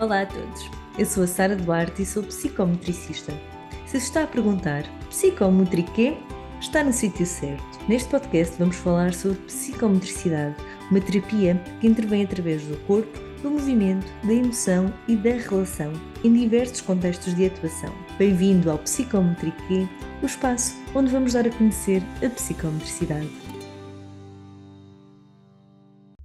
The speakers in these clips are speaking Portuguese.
Olá a todos, eu sou a Sara Duarte e sou psicometricista. Se se está a perguntar, psicometriquê? Está no sítio certo. Neste podcast vamos falar sobre psicometricidade, uma terapia que intervém através do corpo, do movimento, da emoção e da relação, em diversos contextos de atuação. Bem-vindo ao Psicometriquê, o espaço onde vamos dar a conhecer a psicometricidade.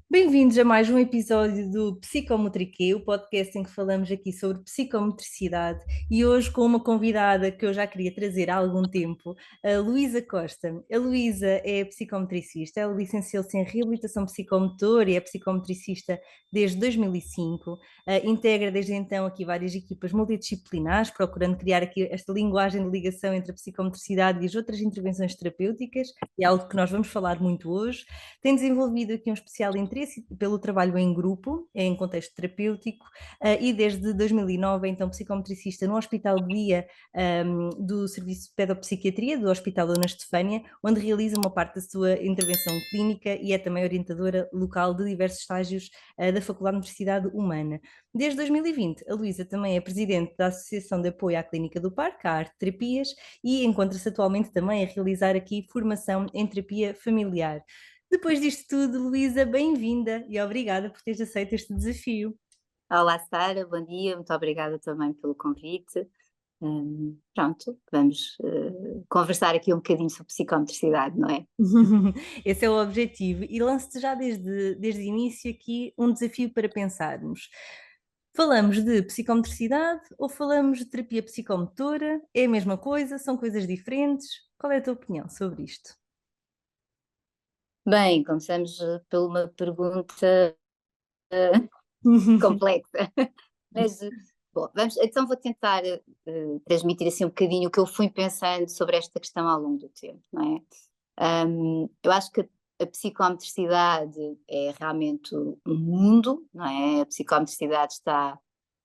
Bem-vindos a mais um episódio do Psicometriquê, o podcast em que falamos aqui sobre psicometricidade e hoje com uma convidada que eu já queria trazer há algum tempo, a Luísa Costa. A Luísa é psicometricista, ela licenciou-se em Reabilitação Psicomotora e é psicometricista desde 2005. Integra desde então aqui várias equipas multidisciplinares, procurando criar aqui esta linguagem de ligação entre a psicometricidade e as outras intervenções terapêuticas, é algo que nós vamos falar muito hoje. Tem desenvolvido aqui um especial interesse pelo trabalho em grupo, em contexto terapêutico, e desde 2009 é então psicometricista no Hospital de Dia do Serviço de Pedopsiquiatria do Hospital Dona Estefânia, onde realiza uma parte da sua intervenção clínica e é também orientadora local de diversos estágios da Faculdade de Motricidade Humana. Desde 2020, a Luísa também é presidente da Associação de Apoio à Clínica do Parque, à Arte Terapias, e encontra-se atualmente também a realizar aqui formação em terapia familiar. Depois disto tudo, Luísa, bem-vinda e obrigada por teres aceito este desafio. Olá, Sara, bom dia, muito obrigada também pelo convite. Pronto, vamos conversar aqui um bocadinho sobre psicometricidade, não é? Esse é o objetivo e lanço-te já desde o início aqui um desafio para pensarmos. Falamos de psicometricidade ou falamos de terapia psicomotora? É a mesma coisa? São coisas diferentes? Qual é a tua opinião sobre isto? Bem, começamos por uma pergunta complexa, mas, bom, então vou tentar transmitir assim um bocadinho o que eu fui pensando sobre esta questão ao longo do tempo, não é? Eu acho que a psicometricidade é realmente um mundo, não é? A psicometricidade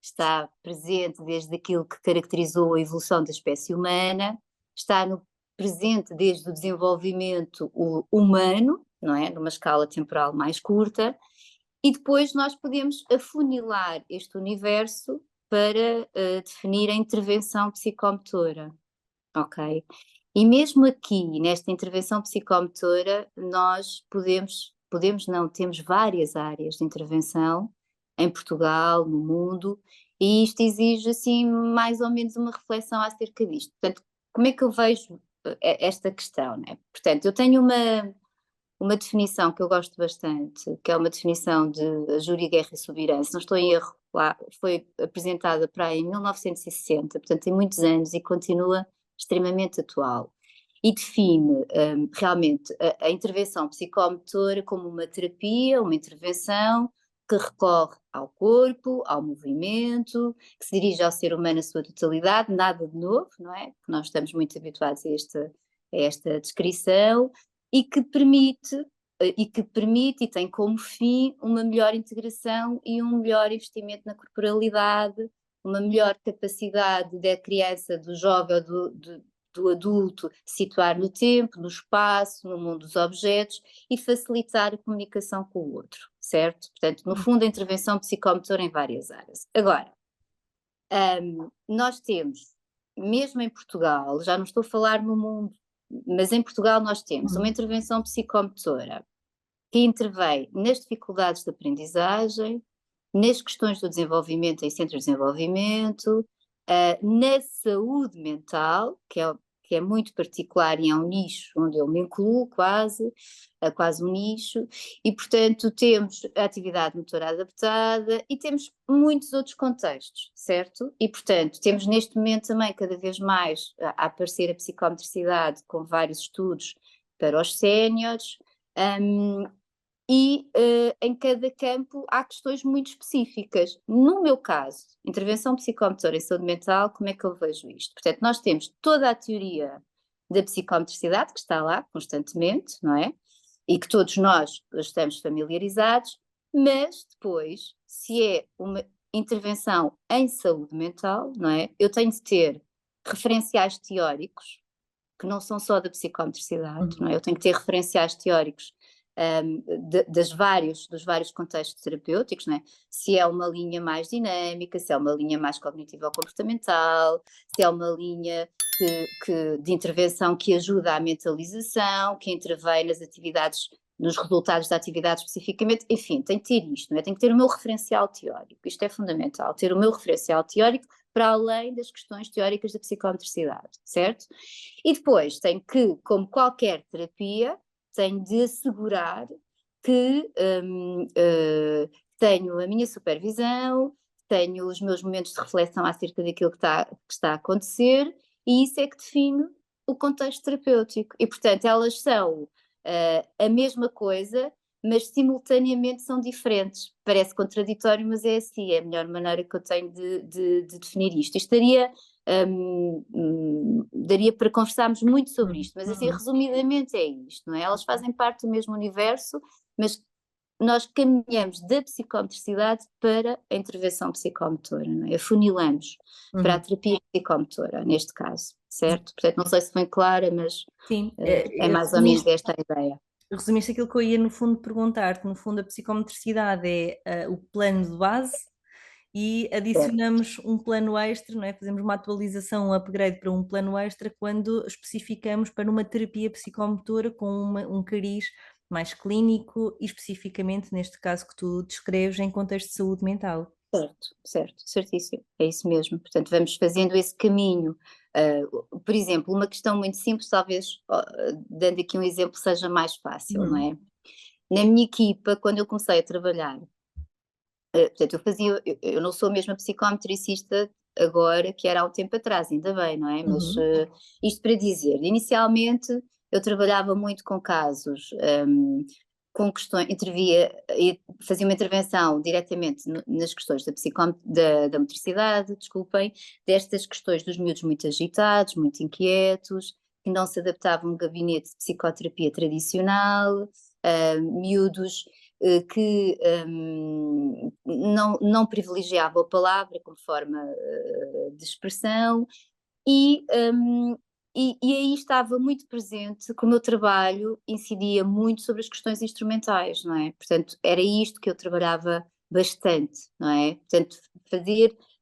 está presente desde aquilo que caracterizou a evolução da espécie humana, está no presente desde o desenvolvimento humano, não é? Numa escala temporal mais curta, e depois nós podemos afunilar este universo para definir a intervenção psicomotora, ok? E mesmo aqui, nesta intervenção psicomotora, nós podemos não, temos várias áreas de intervenção em Portugal, no mundo, e isto exige, assim, mais ou menos uma reflexão acerca disto. Portanto, como é que eu vejo esta questão, né? Portanto, eu tenho uma definição que eu gosto bastante, que é uma definição de Júri Guerra e Subirã, se não estou em erro, lá, foi apresentada para aí em 1960, portanto tem muitos anos e continua extremamente atual. E define realmente a intervenção psicomotora como uma terapia, uma intervenção que recorre ao corpo, ao movimento, que se dirige ao ser humano na sua totalidade, nada de novo, não é? Porque nós estamos muito habituados a esta descrição, e que permite e tem como fim uma melhor integração e um melhor investimento na corporalidade, uma melhor capacidade da criança, do jovem ou do adulto situar no tempo, no espaço, no mundo dos objetos e facilitar a comunicação com o outro, certo? Portanto, no fundo, a intervenção psicomotora em várias áreas. Agora, nós temos, mesmo em Portugal, já não estou a falar no mundo, mas em Portugal nós temos uma intervenção psicomotora que intervém nas dificuldades de aprendizagem, nas questões do desenvolvimento em centros de desenvolvimento, na saúde mental, que é muito particular e é um nicho onde eu me incluo quase, é quase um nicho, e portanto temos a atividade motora adaptada e temos muitos outros contextos, certo? E portanto temos neste momento também cada vez mais a aparecer a psicometricidade com vários estudos para os séniores, e em cada campo há questões muito específicas. No meu caso, intervenção psicomotora em saúde mental, como é que eu vejo isto? Portanto, nós temos toda a teoria da psicometricidade, que está lá constantemente, não é? E que todos nós estamos familiarizados, mas depois, se é uma intervenção em saúde mental, não é? Eu tenho de ter referenciais teóricos, que não são só da psicometricidade, não é? Eu tenho que ter referenciais teóricos dos vários contextos terapêuticos, não é? Se é uma linha mais dinâmica, se é uma linha mais cognitivo-comportamental, se é uma linha de intervenção que ajuda à mentalização, que intervém nas atividades, nos resultados da atividade especificamente, enfim, tem que ter isto, não é? Tem que ter o meu referencial teórico, isto é fundamental, ter o meu referencial teórico para além das questões teóricas da psicomotricidade, certo? E depois tem que, como qualquer terapia, tem de assegurar que tenho a minha supervisão, tenho os meus momentos de reflexão acerca daquilo que está a acontecer, e isso é que define o contexto terapêutico. E, portanto, elas são a mesma coisa, mas simultaneamente são diferentes. Parece contraditório, mas é assim, é a melhor maneira que eu tenho de definir isto. Isto daria para conversarmos muito sobre isto, mas assim, resumidamente é isto, não é? Elas fazem parte do mesmo universo, mas nós caminhamos da psicomotricidade para a intervenção psicomotora, não é? Afunilamos para a terapia psicomotora, neste caso, certo? Portanto, não sei se foi clara, mas Sim, é mais ou menos esta a ideia. resumiste aquilo que eu ia no fundo perguntar-te. No fundo, a psicomotricidade é o plano de base e adicionamos um plano extra, não é? Fazemos uma atualização, um upgrade para um plano extra quando especificamos para uma terapia psicomotora com um cariz mais clínico e especificamente neste caso que tu descreves em contexto de saúde mental. Certo, certo, certíssimo, é isso mesmo. Portanto, vamos fazendo esse caminho. Por exemplo, uma questão muito simples, talvez, dando aqui um exemplo, seja mais fácil, não é? Na minha equipa, quando eu comecei a trabalhar, portanto, eu não sou mesmo a psicometricista agora, que era há um tempo atrás, ainda bem, não é? Mas isto para dizer, inicialmente eu trabalhava muito com casos, com questões, fazia uma intervenção diretamente nas questões da motricidade, desculpem, destas questões dos miúdos muito agitados, muito inquietos, que não se adaptavam a um gabinete de psicoterapia tradicional, miúdos que não privilegiavam a palavra como forma de expressão e, e aí estava muito presente que o meu trabalho incidia muito sobre as questões instrumentais, não é? Portanto, era isto que eu trabalhava bastante, não é? Portanto,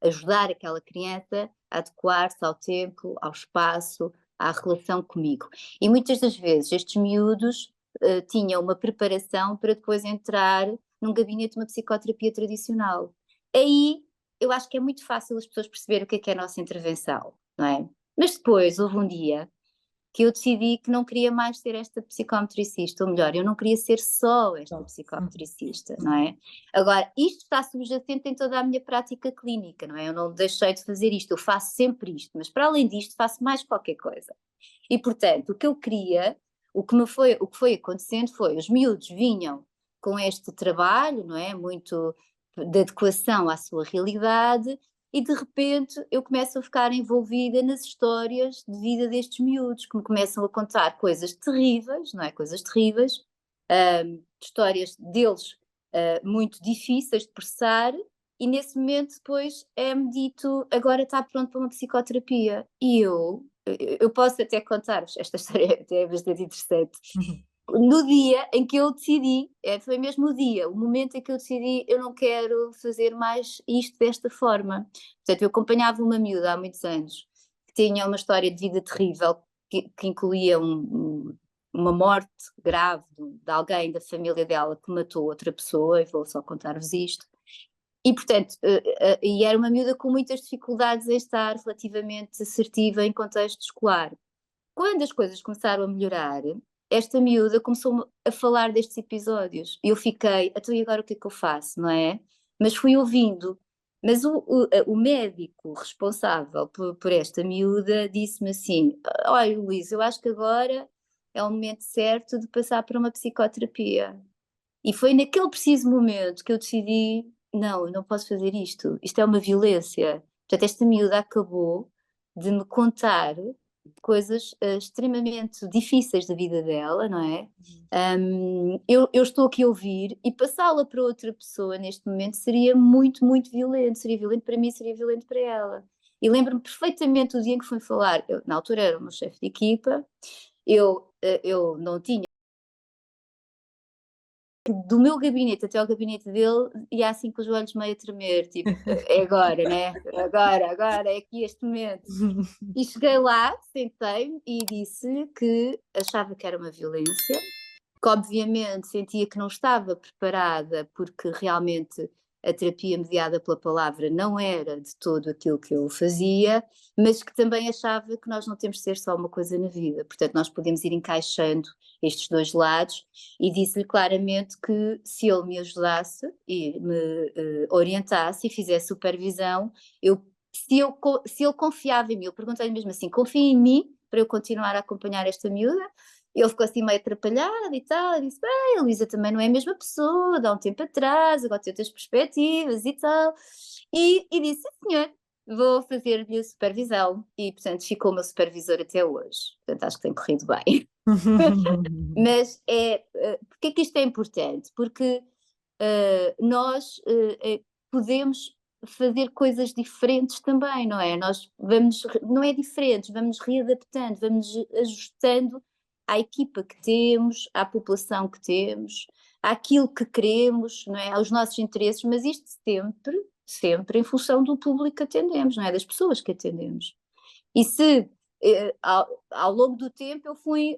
ajudar aquela criança a adequar-se ao tempo, ao espaço, à relação comigo. E muitas das vezes estes miúdos tinham uma preparação para depois entrar num gabinete de uma psicoterapia tradicional. Aí eu acho que é muito fácil as pessoas perceberem o que é a nossa intervenção, não é? Mas depois houve um dia que eu decidi que não queria mais ser esta psicometricista, ou melhor, eu não queria ser só esta psicometricista, não é? Agora, isto está subjacente em toda a minha prática clínica, não é? Eu não deixei de fazer isto, eu faço sempre isto, mas para além disto faço mais qualquer coisa. E portanto, o que eu queria, o que foi acontecendo foi, os miúdos vinham com este trabalho, não é? Muito de adequação à sua realidade, e de repente eu começo a ficar envolvida nas histórias de vida destes miúdos, que me começam a contar coisas terríveis, não é? Coisas terríveis, histórias deles muito difíceis de processar, e nesse momento depois é-me dito, agora está pronto para uma psicoterapia. E eu posso até contar-vos, esta história até é bastante interessante. No dia em que eu decidi, foi mesmo o dia, o momento em que eu decidi, eu não quero fazer mais isto desta forma. Portanto, eu acompanhava uma miúda há muitos anos, que tinha uma história de vida terrível, que incluía uma morte grave de alguém da família dela que matou outra pessoa, e vou só contar-vos isto. E, portanto, e era uma miúda com muitas dificuldades em estar relativamente assertiva em contexto escolar. Quando as coisas começaram a melhorar, esta miúda começou a falar destes episódios. E eu fiquei, então e agora o que é que eu faço, não é? Mas fui ouvindo. Mas o médico responsável por esta miúda disse-me assim: olha, Luís, eu acho que agora é o momento certo de passar para uma psicoterapia. E foi naquele preciso momento que eu decidi: não, eu não posso fazer isto. Isto é uma violência. Portanto, esta miúda acabou de me contar coisas extremamente difíceis da vida dela, não é? Eu estou aqui a ouvir, e passá-la para outra pessoa neste momento seria muito, muito violento. Seria violento para mim, seria violento para ela. E lembro-me perfeitamente o dia em que fui falar. Na altura era o meu chefe de equipa, eu não tinha do meu gabinete até ao gabinete dele, ia assim com os olhos meio a tremer, tipo, é agora, né? Agora, é aqui este momento. E cheguei lá, sentei-me e disse-lhe que achava que era uma violência, que obviamente sentia que não estava preparada, porque realmente a terapia mediada pela palavra não era de todo aquilo que eu fazia, mas que também achava que nós não temos de ser só uma coisa na vida, portanto nós podemos ir encaixando estes dois lados, e disse-lhe claramente que se ele me ajudasse e me orientasse e fizesse supervisão, se ele confiava em mim, eu perguntei-lhe mesmo assim, confia em mim para eu continuar a acompanhar esta miúda? Ele ficou assim meio atrapalhado e tal, e disse, bem, a Luísa também não é a mesma pessoa, dá um tempo atrás, agora tem outras perspectivas e tal, e disse, sim senhor, vou fazer-lhe a supervisão, e portanto ficou o meu supervisor até hoje, portanto acho que tem corrido bem. Mas porque é que isto é importante? Porque nós podemos fazer coisas diferentes também, não é? Nós vamos, não é diferentes, vamos readaptando, vamos ajustando à equipa que temos, à população que temos, àquilo que queremos, não é? Aos nossos interesses, mas isto sempre em função do público que atendemos, não é? Das pessoas que atendemos. E se ao longo do tempo eu fui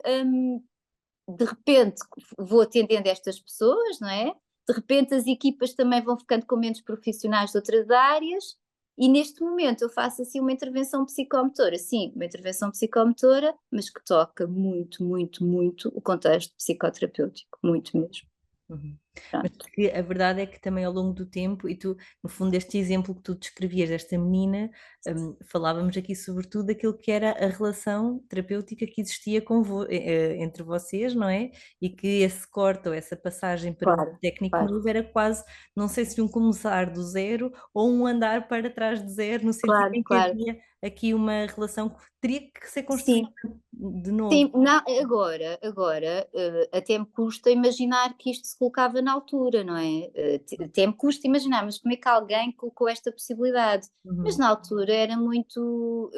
de repente vou atendendo estas pessoas, não é? De repente as equipas também vão ficando com menos profissionais de outras áreas, e neste momento eu faço assim uma intervenção psicomotora, sim, uma intervenção psicomotora, mas que toca muito, muito, muito o contexto psicoterapêutico, muito mesmo. Uhum. Mas Pronto. que a verdade é que também ao longo do tempo, e tu, no fundo, este exemplo que tu descrevias desta menina, falávamos aqui sobretudo daquilo que era a relação terapêutica que existia entre vocês, não é? E que esse corte ou essa passagem para um Claro, técnico claro, novo era quase, não sei se um começar do zero ou um andar para trás de zero, no sentido claro, em que claro. havia aqui uma relação que teria que ser construída Sim. de novo. Sim, agora, até me custa imaginar que isto se colocava na altura, não é? Até me custa imaginar, mas como é que alguém colocou esta possibilidade? Mas Uhum. na altura era muito,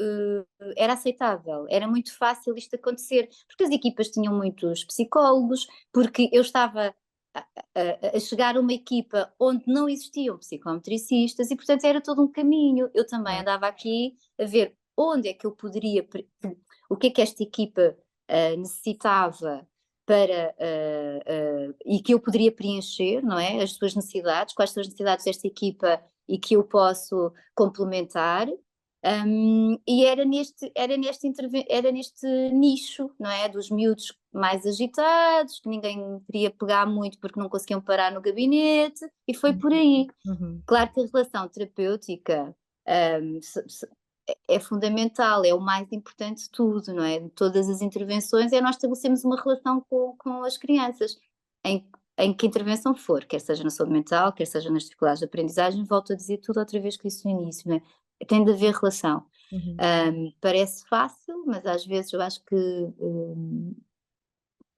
era aceitável, era muito fácil isto acontecer, porque as equipas tinham muitos psicólogos, porque eu estava a chegar a uma equipa onde não existiam psicometricistas e, portanto, era todo um caminho. Eu também Claro. andava aqui a ver onde é que eu poderia, o que é que esta equipa necessitava para, e que eu poderia preencher, não é? As suas necessidades, quais são as necessidades desta equipa e que eu posso complementar. E era neste nicho, não é? Dos miúdos mais agitados, que ninguém queria pegar muito porque não conseguiam parar no gabinete, e foi por aí. Uhum. Claro que a relação terapêutica é fundamental, é o mais importante de tudo, não é? De todas as intervenções é nós estabelecemos uma relação com as crianças, em que intervenção for, quer seja na saúde mental, quer seja nas dificuldades de aprendizagem, volto a dizer tudo outra vez que isso no início, não é? Tem de haver relação. Uhum. Parece fácil, mas às vezes eu acho que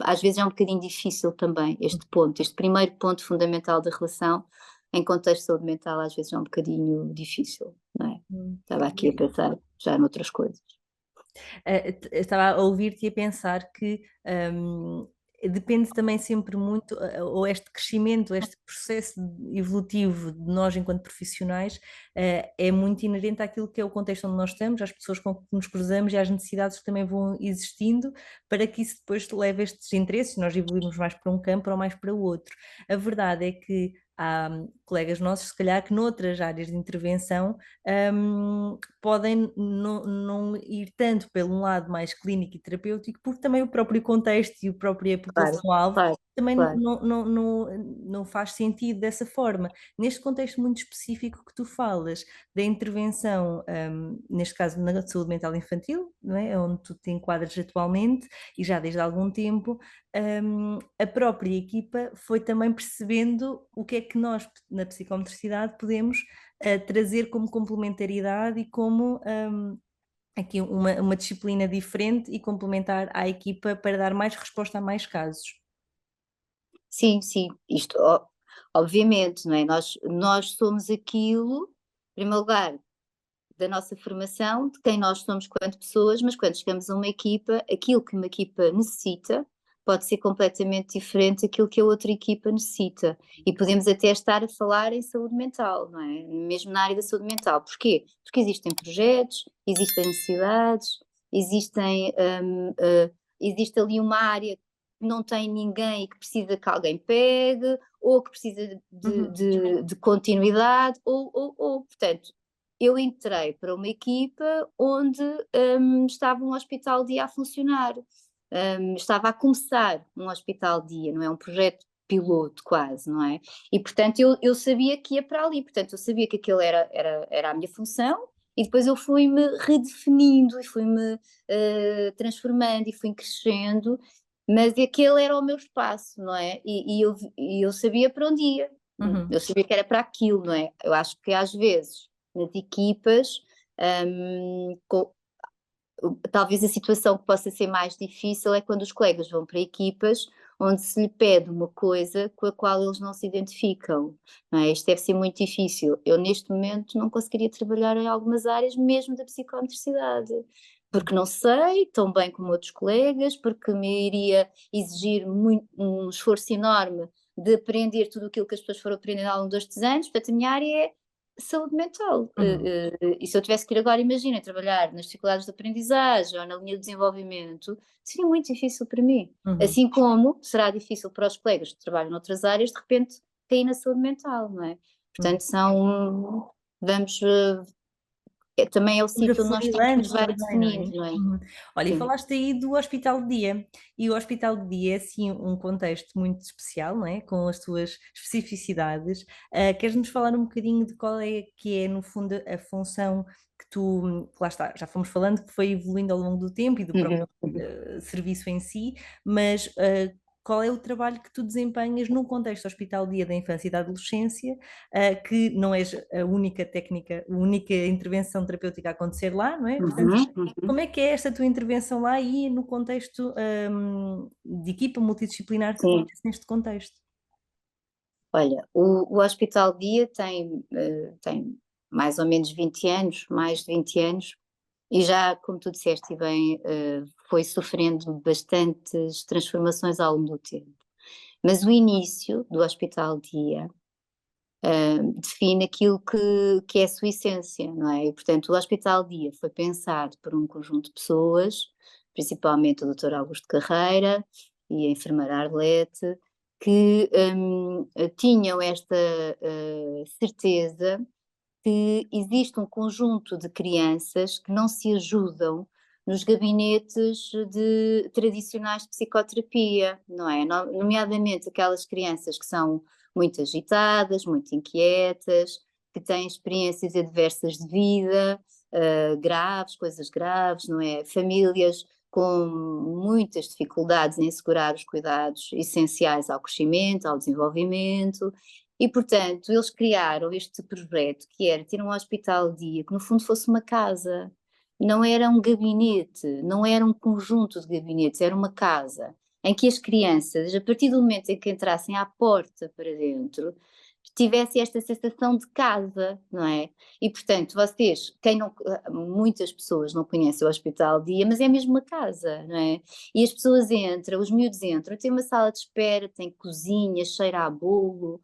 às vezes é um bocadinho difícil também este ponto, este primeiro ponto fundamental da relação em contexto de saúde mental às vezes é um bocadinho difícil, não é? Uhum. Estava aqui a pensar já noutras coisas. Eu estava a ouvir-te e a pensar que depende também sempre muito, ou este crescimento, este processo evolutivo de nós enquanto profissionais, é muito inerente àquilo que é o contexto onde nós estamos, às pessoas com que nos cruzamos e às necessidades que também vão existindo, para que isso depois leve a estes interesses, nós evoluirmos mais para um campo ou mais para o outro. A verdade é que há colegas nossos, se calhar, que noutras áreas de intervenção podem não ir tanto pelo lado mais clínico e terapêutico, porque também o próprio contexto e a própria Claro, população-alvo claro, também claro. não faz sentido dessa forma. Neste contexto muito específico que tu falas, da intervenção, neste caso na saúde mental infantil, não é? Onde tu te enquadras atualmente e já desde algum tempo, a própria equipa foi também percebendo o que é que nós, na psicomotricidade, podemos trazer como complementaridade e como aqui uma disciplina diferente e complementar à equipa para dar mais resposta a mais casos. Sim, sim, isto obviamente, não é? Nós somos aquilo, em primeiro lugar, da nossa formação, de quem nós somos quanto pessoas, mas quando chegamos a uma equipa, aquilo que uma equipa necessita, pode ser completamente diferente daquilo que a outra equipa necessita. E podemos até estar a falar em saúde mental, não é? Mesmo na área da saúde mental. Porquê? Porque existem projetos, existem necessidades, existem, existe ali uma área que não tem ninguém e que precisa que alguém pegue, ou que precisa de continuidade, portanto, eu entrei para uma equipa onde estava um hospital-dia a funcionar. Estava a começar um hospital-dia, não é? Um projeto piloto quase, não é? E portanto eu sabia que ia para ali, portanto eu sabia que aquilo era a minha função e depois eu fui-me redefinindo e fui-me transformando e fui crescendo, mas aquele era o meu espaço, não é? E eu sabia para onde ia, eu sabia que era para aquilo, não é? Eu acho que às vezes nas equipas talvez a situação que possa ser mais difícil é quando os colegas vão para equipas onde se lhe pede uma coisa com a qual eles não se identificam, não é? Isto deve ser muito difícil. Eu, neste momento, não conseguiria trabalhar em algumas áreas, mesmo da psicomotricidade, porque não sei tão bem como outros colegas, porque me iria exigir um esforço enorme de aprender tudo aquilo que as pessoas foram aprendendo ao longo destes anos. Portanto, a minha área é saúde mental. E se eu tivesse que ir agora, imagina, trabalhar nas dificuldades de aprendizagem ou na linha de desenvolvimento, seria muito difícil para mim. Assim como será difícil para os colegas que trabalham noutras áreas, de repente, cair na saúde mental, não é? Portanto, vamos, também é o Os sítio onde nós temos que nos afunilantes vai também, não definindo, é? não é? Olha, e Sim. falaste aí do Hospital de Dia, e o Hospital de Dia é assim um contexto muito especial, não é? Com as suas especificidades. Queres-nos falar um bocadinho de qual é que é, no fundo, a função que tu, lá está, já fomos falando que foi evoluindo ao longo do tempo e do próprio serviço em si, mas qual é o trabalho que tu desempenhas no contexto Hospital Dia da Infância e da Adolescência, que não és a única técnica, a única intervenção terapêutica a acontecer lá, não é? Portanto, como é que é esta tua intervenção lá e no contexto de equipa multidisciplinar que Sim. acontece neste contexto? Olha, o Hospital Dia tem mais ou menos 20 anos, mais de 20 anos, e já, como tu disseste bem, foi sofrendo bastantes transformações ao longo do tempo. Mas o início do Hospital Dia define aquilo que é a sua essência, não é? E, portanto, o Hospital Dia foi pensado por um conjunto de pessoas, principalmente o Dr. Augusto Carreira e a enfermeira Arlete, que tinham esta certeza que existe um conjunto de crianças que não se ajudam nos gabinetes tradicionais de psicoterapia, não é? Nomeadamente aquelas crianças que são muito agitadas, muito inquietas, que têm experiências adversas de vida, graves, coisas graves, não é? Famílias com muitas dificuldades em assegurar os cuidados essenciais ao crescimento, ao desenvolvimento, e, portanto, eles criaram este projeto que era ter um hospital-dia que, no fundo, fosse uma casa. Não era um gabinete, não era um conjunto de gabinetes, era uma casa em que as crianças, a partir do momento em que entrassem à porta para dentro, tivessem esta sensação de casa, não é? E, portanto, vocês, muitas pessoas não conhecem o Hospital Dia, mas é mesmo uma casa, não é? E as pessoas entram, os miúdos entram, tem uma sala de espera, tem cozinha, cheira a bolo,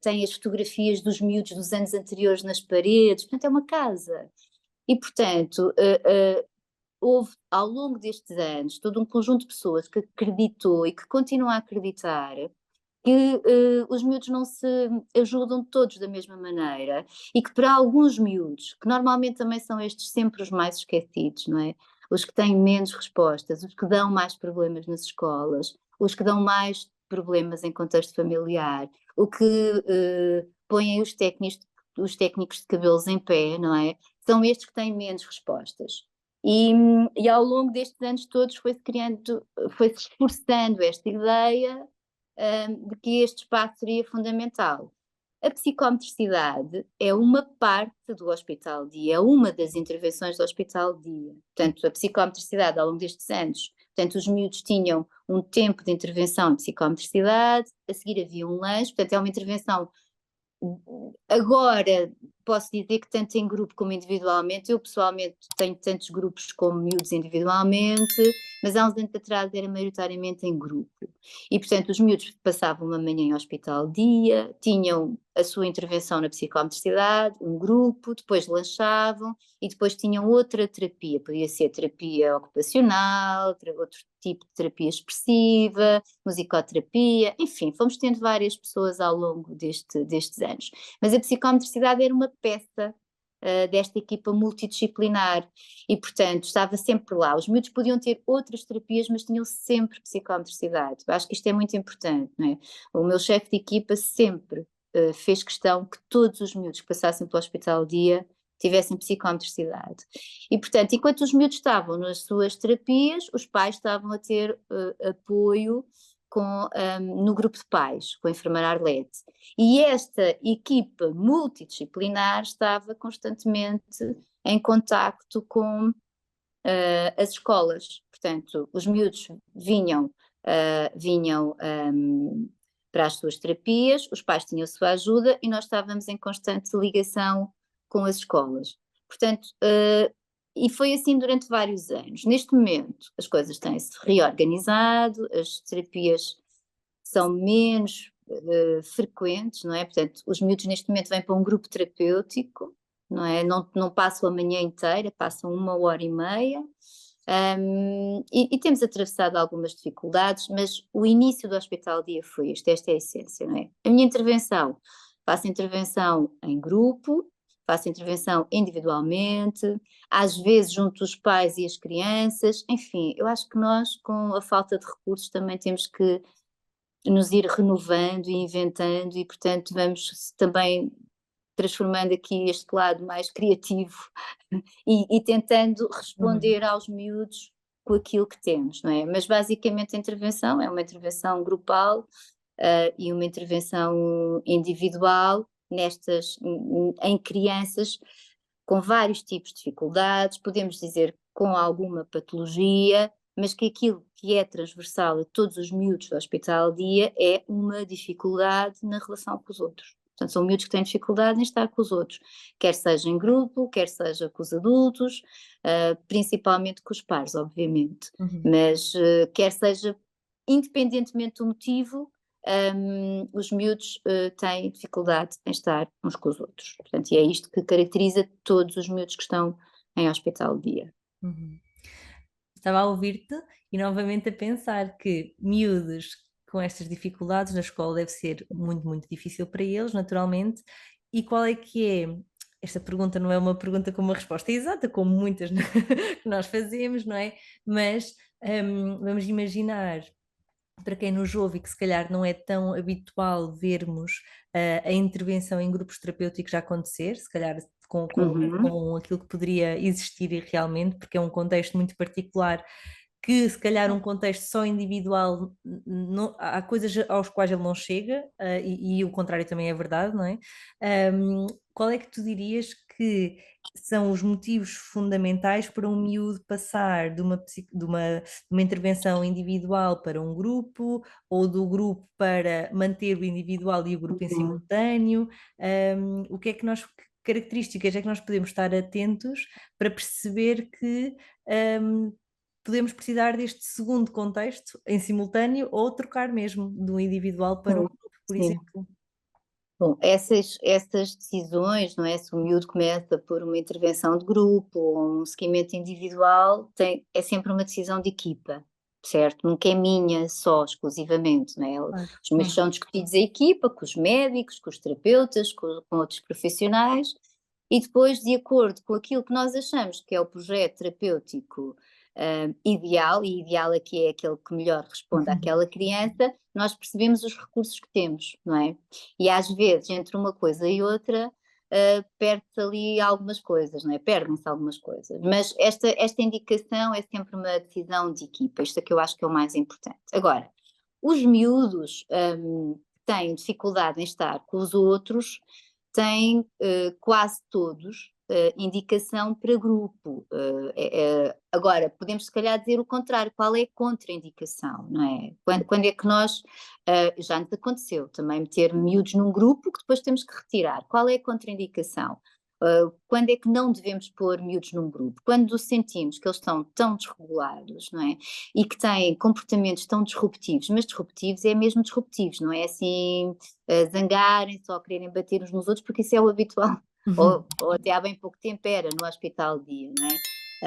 tem as fotografias dos miúdos dos anos anteriores nas paredes, portanto é uma casa. E, portanto, houve ao longo destes anos todo um conjunto de pessoas que acreditou e que continua a acreditar que os miúdos não se ajudam todos da mesma maneira e que para alguns miúdos, que normalmente também são estes sempre os mais esquecidos, não é? Os que têm menos respostas, os que dão mais problemas nas escolas, os que dão mais problemas em contexto familiar, o que põem os técnicos de cabelos em pé, não é? São estes que têm menos respostas. E ao longo destes anos todos foi-se criando, foi-se esforçando esta ideia de que este espaço seria fundamental. A psicomotricidade é uma parte do Hospital-Dia, é uma das intervenções do Hospital-Dia. Portanto, a psicomotricidade ao longo destes anos, portanto, os miúdos tinham um tempo de intervenção de psicomotricidade, a seguir havia um lanche, portanto, é uma intervenção Agora posso dizer que tanto em grupo como individualmente, eu pessoalmente tenho tantos grupos como miúdos individualmente, mas há uns anos atrás era maioritariamente em grupo. E portanto os miúdos passavam uma manhã em hospital dia, tinham a sua intervenção na psicomotricidade, um grupo, depois lanchavam e depois tinham outra terapia, podia ser terapia ocupacional, outro tipo de terapia expressiva, musicoterapia, enfim, fomos tendo várias pessoas ao longo destes anos. Mas a psicomotricidade era uma peça desta equipa multidisciplinar e, portanto, estava sempre lá. Os miúdos podiam ter outras terapias, mas tinham sempre psicomotricidade. Eu acho que isto é muito importante, não é? O meu chefe de equipa sempre fez questão que todos os miúdos que passassem pelo hospital dia tivessem psicomotricidade. E, portanto, enquanto os miúdos estavam nas suas terapias, os pais estavam a ter apoio no grupo de pais, com a enfermeira Arlete. E esta equipa multidisciplinar estava constantemente em contacto com as escolas. Portanto, os miúdos vinham para as suas terapias, os pais tinham a sua ajuda e nós estávamos em constante ligação com as escolas. Portanto, e foi assim durante vários anos. Neste momento, as coisas têm-se reorganizado, as terapias são menos frequentes, não é? Portanto, os miúdos neste momento vêm para um grupo terapêutico, não é? Não passam a manhã inteira, passam 1 hora e meia. E temos atravessado algumas dificuldades, mas o início do Hospital Dia foi este, esta é a essência, não é? A minha intervenção, faço intervenção em grupo, faço intervenção individualmente, às vezes junto os pais e as crianças, enfim, eu acho que nós, com a falta de recursos, também temos que nos ir renovando e inventando e, portanto, vamos também transformando aqui este lado mais criativo e tentando responder aos miúdos com aquilo que temos, não é? Mas basicamente a intervenção é uma intervenção grupal e uma intervenção individual em crianças com vários tipos de dificuldades, podemos dizer com alguma patologia, mas que aquilo que é transversal a todos os miúdos do hospital dia é uma dificuldade na relação com os outros. Portanto, são miúdos que têm dificuldade em estar com os outros, quer seja em grupo, quer seja com os adultos, principalmente com os pares, obviamente, mas quer seja independentemente do motivo, os miúdos têm dificuldade em estar uns com os outros. Portanto, e é isto que caracteriza todos os miúdos que estão em hospital de dia. Estava a ouvir-te e novamente a pensar que miúdos com estas dificuldades na escola deve ser muito, muito difícil para eles, naturalmente. E qual é que é? Esta pergunta não é uma pergunta com uma resposta exata, como muitas que nós fazemos, não é? Mas vamos imaginar, para quem nos ouve e que se calhar não é tão habitual vermos a intervenção em grupos terapêuticos a acontecer, se calhar com aquilo que poderia existir realmente, porque é um contexto muito particular que se calhar um contexto só individual, há coisas aos quais ele não chega, e o contrário também é verdade, não é? Qual é que tu dirias que são os motivos fundamentais para um miúdo passar de uma intervenção individual para um grupo, ou do grupo para manter o individual e o grupo em simultâneo? O que é que nós, que características é que nós podemos estar atentos para perceber que podemos precisar deste segundo contexto em simultâneo ou trocar mesmo do individual para um grupo, por Sim. exemplo? Bom, essas decisões, não é? Se o miúdo começa por uma intervenção de grupo ou um seguimento individual, é sempre uma decisão de equipa, certo? Nunca é minha só, exclusivamente, não é? Os meus são discutidos em equipa, com os médicos, com os terapeutas, com outros profissionais, e depois, de acordo com aquilo que nós achamos que é o projeto terapêutico ideal, e ideal aqui é aquele que melhor responde àquela criança, nós percebemos os recursos que temos, não é? E às vezes, entre uma coisa e outra, perde-se ali algumas coisas, não é? Perdem-se algumas coisas. Mas esta indicação é sempre uma decisão de equipa, isto é que eu acho que é o mais importante. Agora, os miúdos que têm dificuldade em estar com os outros, têm quase todos indicação para grupo. Agora, podemos se calhar dizer o contrário, qual é a contraindicação, não é? Quando é que nós, já nos aconteceu também meter miúdos num grupo que depois temos que retirar, qual é a contraindicação? Quando é que não devemos pôr miúdos num grupo? Quando sentimos que eles estão tão desregulados, não é? E que têm comportamentos tão disruptivos, mas disruptivos é mesmo disruptivos, não é assim zangarem-se ou quererem bater uns nos outros, porque isso é o habitual, ou até há bem pouco tempo era no hospital de dia, não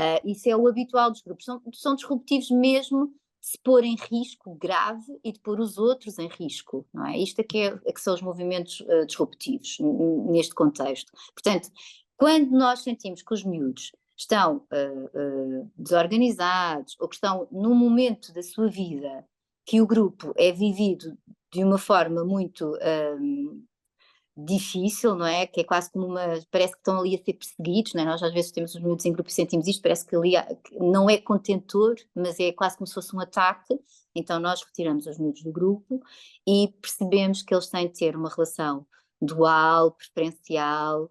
é? Isso é o habitual dos grupos, são disruptivos mesmo se pôr em risco grave e de pôr os outros em risco, não é? Isto é que são os movimentos disruptivos neste contexto. Portanto, quando nós sentimos que os miúdos estão desorganizados ou que estão num momento da sua vida que o grupo é vivido de uma forma muito difícil, não é? Que é quase como parece que estão ali a ser perseguidos, não é? Nós às vezes temos os miúdos em grupo e sentimos isto, parece que ali não é contentor, mas é quase como se fosse um ataque, então nós retiramos os miúdos do grupo e percebemos que eles têm de ter uma relação dual, preferencial,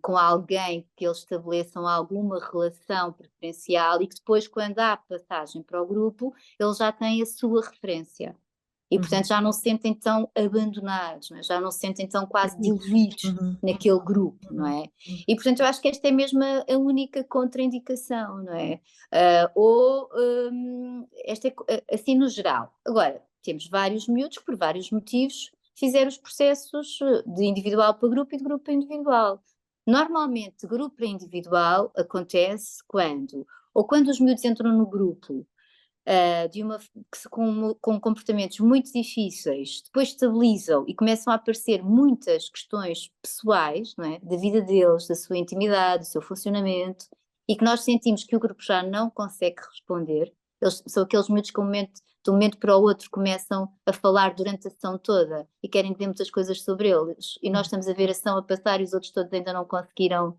com alguém que eles estabeleçam alguma relação preferencial e que depois, quando há passagem para o grupo, eles já têm a sua referência. E, portanto, já não se sentem tão abandonados, não é? Já não se sentem tão quase diluídos naquele grupo, não é? E, portanto, eu acho que esta é mesmo a única contraindicação, não é? Esta é assim no geral. Agora, temos vários miúdos que, por vários motivos, fizeram os processos de individual para grupo e de grupo para individual. Normalmente, de grupo para individual acontece quando os miúdos entram no grupo com comportamentos muito difíceis, depois estabilizam e começam a aparecer muitas questões pessoais, não é? Da vida deles, da sua intimidade, do seu funcionamento, e que nós sentimos que o grupo já não consegue responder. São aqueles miúdos que de um momento para o outro começam a falar durante a sessão toda e querem dizer muitas coisas sobre eles, e nós estamos a ver a sessão a passar e os outros todos ainda não conseguiram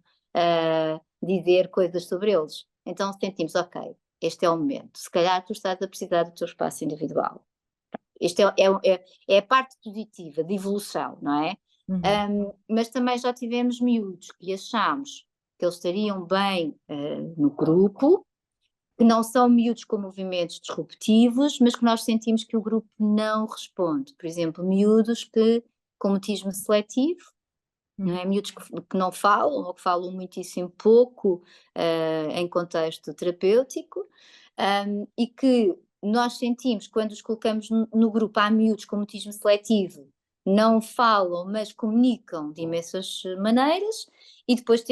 dizer coisas sobre eles. Então sentimos, ok, este é o momento. Se calhar tu estás a precisar do teu espaço individual. Este é a parte positiva de evolução, não é? Mas também já tivemos miúdos que achámos que eles estariam bem no grupo, que não são miúdos com movimentos disruptivos, mas que nós sentimos que o grupo não responde. Por exemplo, miúdos com mutismo seletivo, não é? Miúdos que não falam ou que falam muitíssimo pouco em contexto terapêutico, e que nós sentimos quando os colocamos no grupo, há miúdos com mutismo seletivo, não falam, mas comunicam de imensas maneiras, e depois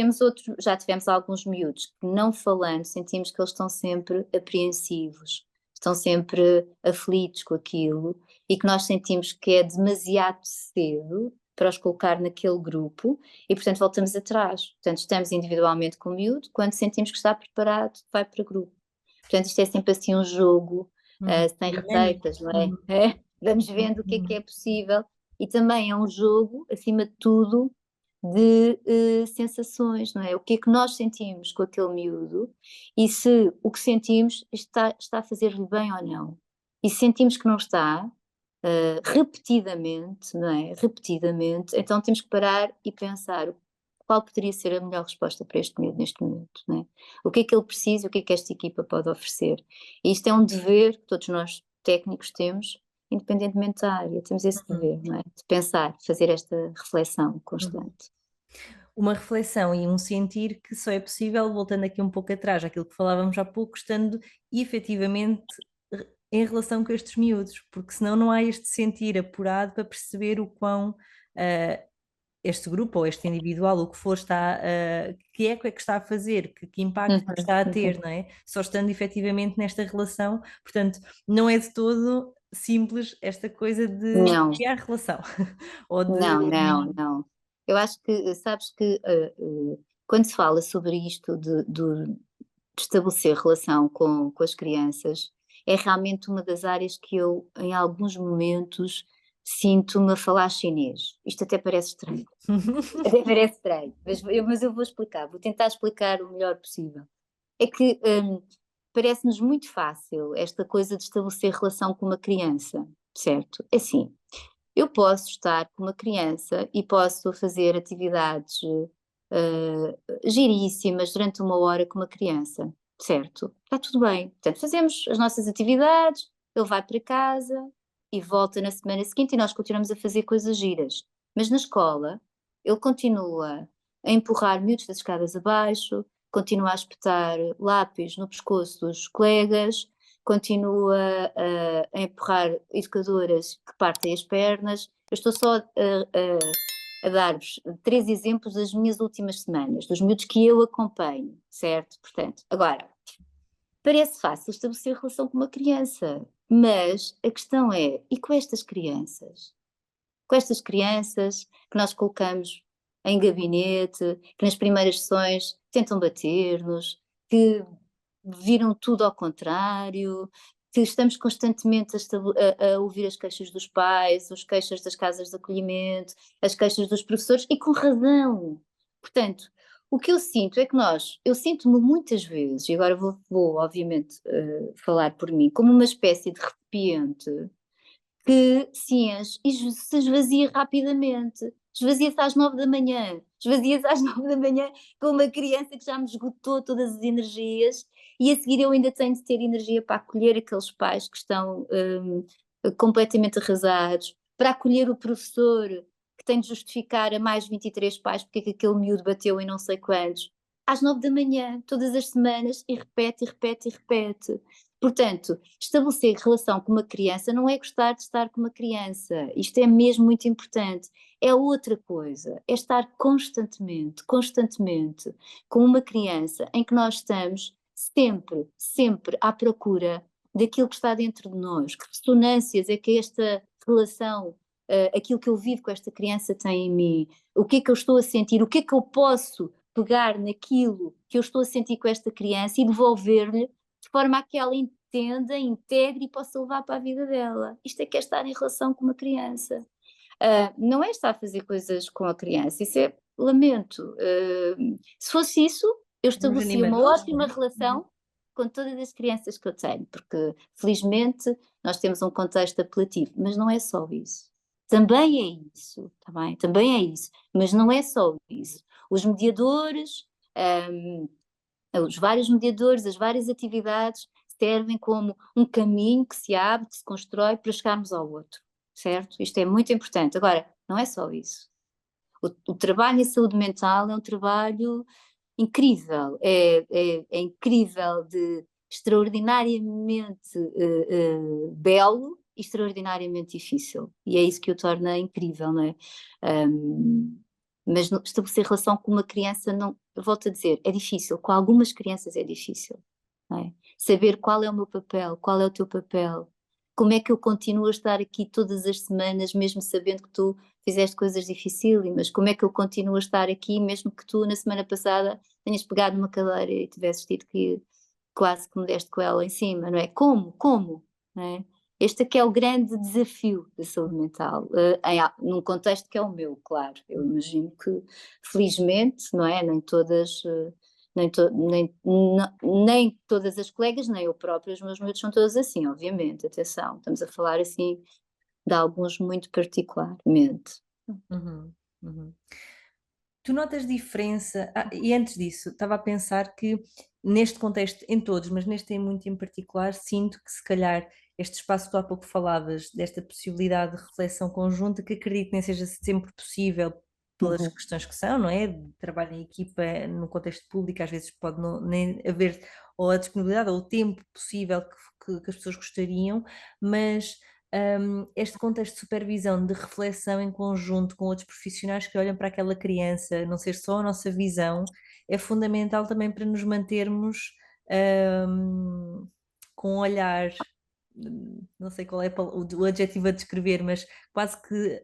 já tivemos alguns miúdos que não falando, sentimos que eles estão sempre apreensivos, estão sempre aflitos com aquilo, e que nós sentimos que é demasiado cedo para os colocar naquele grupo e, portanto, voltamos atrás. Portanto, estamos individualmente com o miúdo, quando sentimos que está preparado, vai para grupo. Portanto, isto é sempre assim um jogo, sem receitas, não é? Vamos vendo o que é possível e também é um jogo, acima de tudo, de sensações, não é? O que é que nós sentimos com aquele miúdo e se o que sentimos está a fazer-lhe bem ou não. E se sentimos que não está, repetidamente, não é? Repetidamente, então temos que parar e pensar qual poderia ser a melhor resposta para este miúdo neste momento, não é? O que é que ele precisa, o que é que esta equipa pode oferecer? E isto é um dever que todos nós técnicos temos, independentemente da área, temos esse dever, não é? De pensar, de fazer esta reflexão constante. Uma reflexão e um sentir que só é possível, voltando aqui um pouco atrás, àquilo que falávamos há pouco, estando efetivamente em relação com estes miúdos, porque senão não há este sentir apurado para perceber o quão este grupo ou este individual, o que for, que eco é que está a fazer, que impacto é que está a ter, não é? Só estando efetivamente nesta relação, portanto, não é de todo simples esta coisa de criar relação. Ou de... Não. Eu acho que, sabes que quando se fala sobre isto de estabelecer relação com as crianças, é realmente uma das áreas que eu, em alguns momentos, sinto-me a falar chinês. Isto até parece estranho. Até parece estranho, mas eu vou explicar, vou tentar explicar o melhor possível. É que parece-nos muito fácil esta coisa de estabelecer relação com uma criança, certo? Assim, eu posso estar com uma criança e posso fazer atividades giríssimas durante uma hora com uma criança, certo? Está tudo bem. Portanto, fazemos as nossas atividades, ele vai para casa e volta na semana seguinte e nós continuamos a fazer coisas giras. Mas na escola, ele continua a empurrar miúdos das escadas abaixo, continua a espetar lápis no pescoço dos colegas, continua a empurrar educadoras que partem as pernas. Eu estou só a dar-vos 3 exemplos das minhas últimas semanas, dos miúdos que eu acompanho, certo? Portanto, agora, parece fácil estabelecer relação com uma criança, mas a questão é, e com estas crianças? Com estas crianças que nós colocamos em gabinete, que nas primeiras sessões tentam bater-nos, que viram tudo ao contrário, que estamos constantemente a ouvir as queixas dos pais, as queixas das casas de acolhimento, as queixas dos professores, e com razão. Portanto, o que eu sinto é que eu sinto-me muitas vezes, e agora vou obviamente falar por mim, como uma espécie de recipiente que se enche e se esvazia rapidamente. Esvazia-se às 9 da manhã, esvazia-se às 9 da manhã com uma criança que já me esgotou todas as energias e a seguir eu ainda tenho de ter energia para acolher aqueles pais que estão completamente arrasados, para acolher o professor que tem de justificar a mais 23 pais porque é que aquele miúdo bateu em não sei quantos, às 9 da manhã, todas as semanas, e repete, e repete, e repete. Portanto, estabelecer relação com uma criança não é gostar de estar com uma criança, isto é mesmo muito importante. É outra coisa, é estar constantemente, constantemente com uma criança em que nós estamos sempre, sempre à procura daquilo que está dentro de nós. Que ressonâncias é que esta relação, aquilo que eu vivo com esta criança tem em mim? O que é que eu estou a sentir? O que é que eu posso pegar naquilo que eu estou a sentir com esta criança e devolver-lhe de forma a que ela entenda, integre e possa levar para a vida dela. Isto é que é estar em relação com uma criança. Não é estar a fazer coisas com a criança, isso é lamento. Se fosse isso, eu Uns estabelecia uma animadores, não ótima é? relação com todas as crianças que eu tenho, porque felizmente nós temos um contexto apelativo, mas não é só isso. Também é isso, tá bem? Também é isso, mas não é só isso. Os mediadores, os vários mediadores, as várias atividades servem como um caminho que se abre, que se constrói para chegarmos ao outro, certo? Isto é muito importante. Agora, não é só isso. O trabalho em saúde mental é um trabalho incrível, é incrível, de extraordinariamente belo e extraordinariamente difícil. E é isso que o torna incrível, não é? Mas estabelecer relação com uma criança, não, eu volto a dizer, é difícil. Com algumas crianças é difícil, não é? Saber qual é o meu papel, qual é o teu papel, como é que eu continuo a estar aqui todas as semanas, mesmo sabendo que tu fizeste coisas dificílimas, como é que eu continuo a estar aqui, mesmo que tu na semana passada tenhas pegado numa cadeira e tivesses tido que quase que me deste com ela em cima, não é? Como, não é? Este é que é o grande desafio da saúde mental, num contexto que é o meu, claro. Eu imagino que, felizmente, não é? Nem todas, nem todas as colegas, nem eu própria, os meus miúdos são todos assim, obviamente, atenção, estamos a falar assim de alguns muito particularmente. Uhum, uhum. Tu notas diferença? E antes disso, estava a pensar que neste contexto, em todos, mas neste em muito em particular, sinto que se calhar este espaço que tu há pouco falavas, desta possibilidade de reflexão conjunta, que acredito que nem seja sempre possível pelas Uhum. questões que são, não é? De trabalho em equipa no contexto público, às vezes pode não, nem haver ou a disponibilidade ou o tempo possível que as pessoas gostariam, mas este contexto de supervisão, de reflexão em conjunto com outros profissionais que olham para aquela criança, não ser só a nossa visão, é fundamental também para nos mantermos com um olhar, não sei qual é o adjetivo a descrever, mas quase que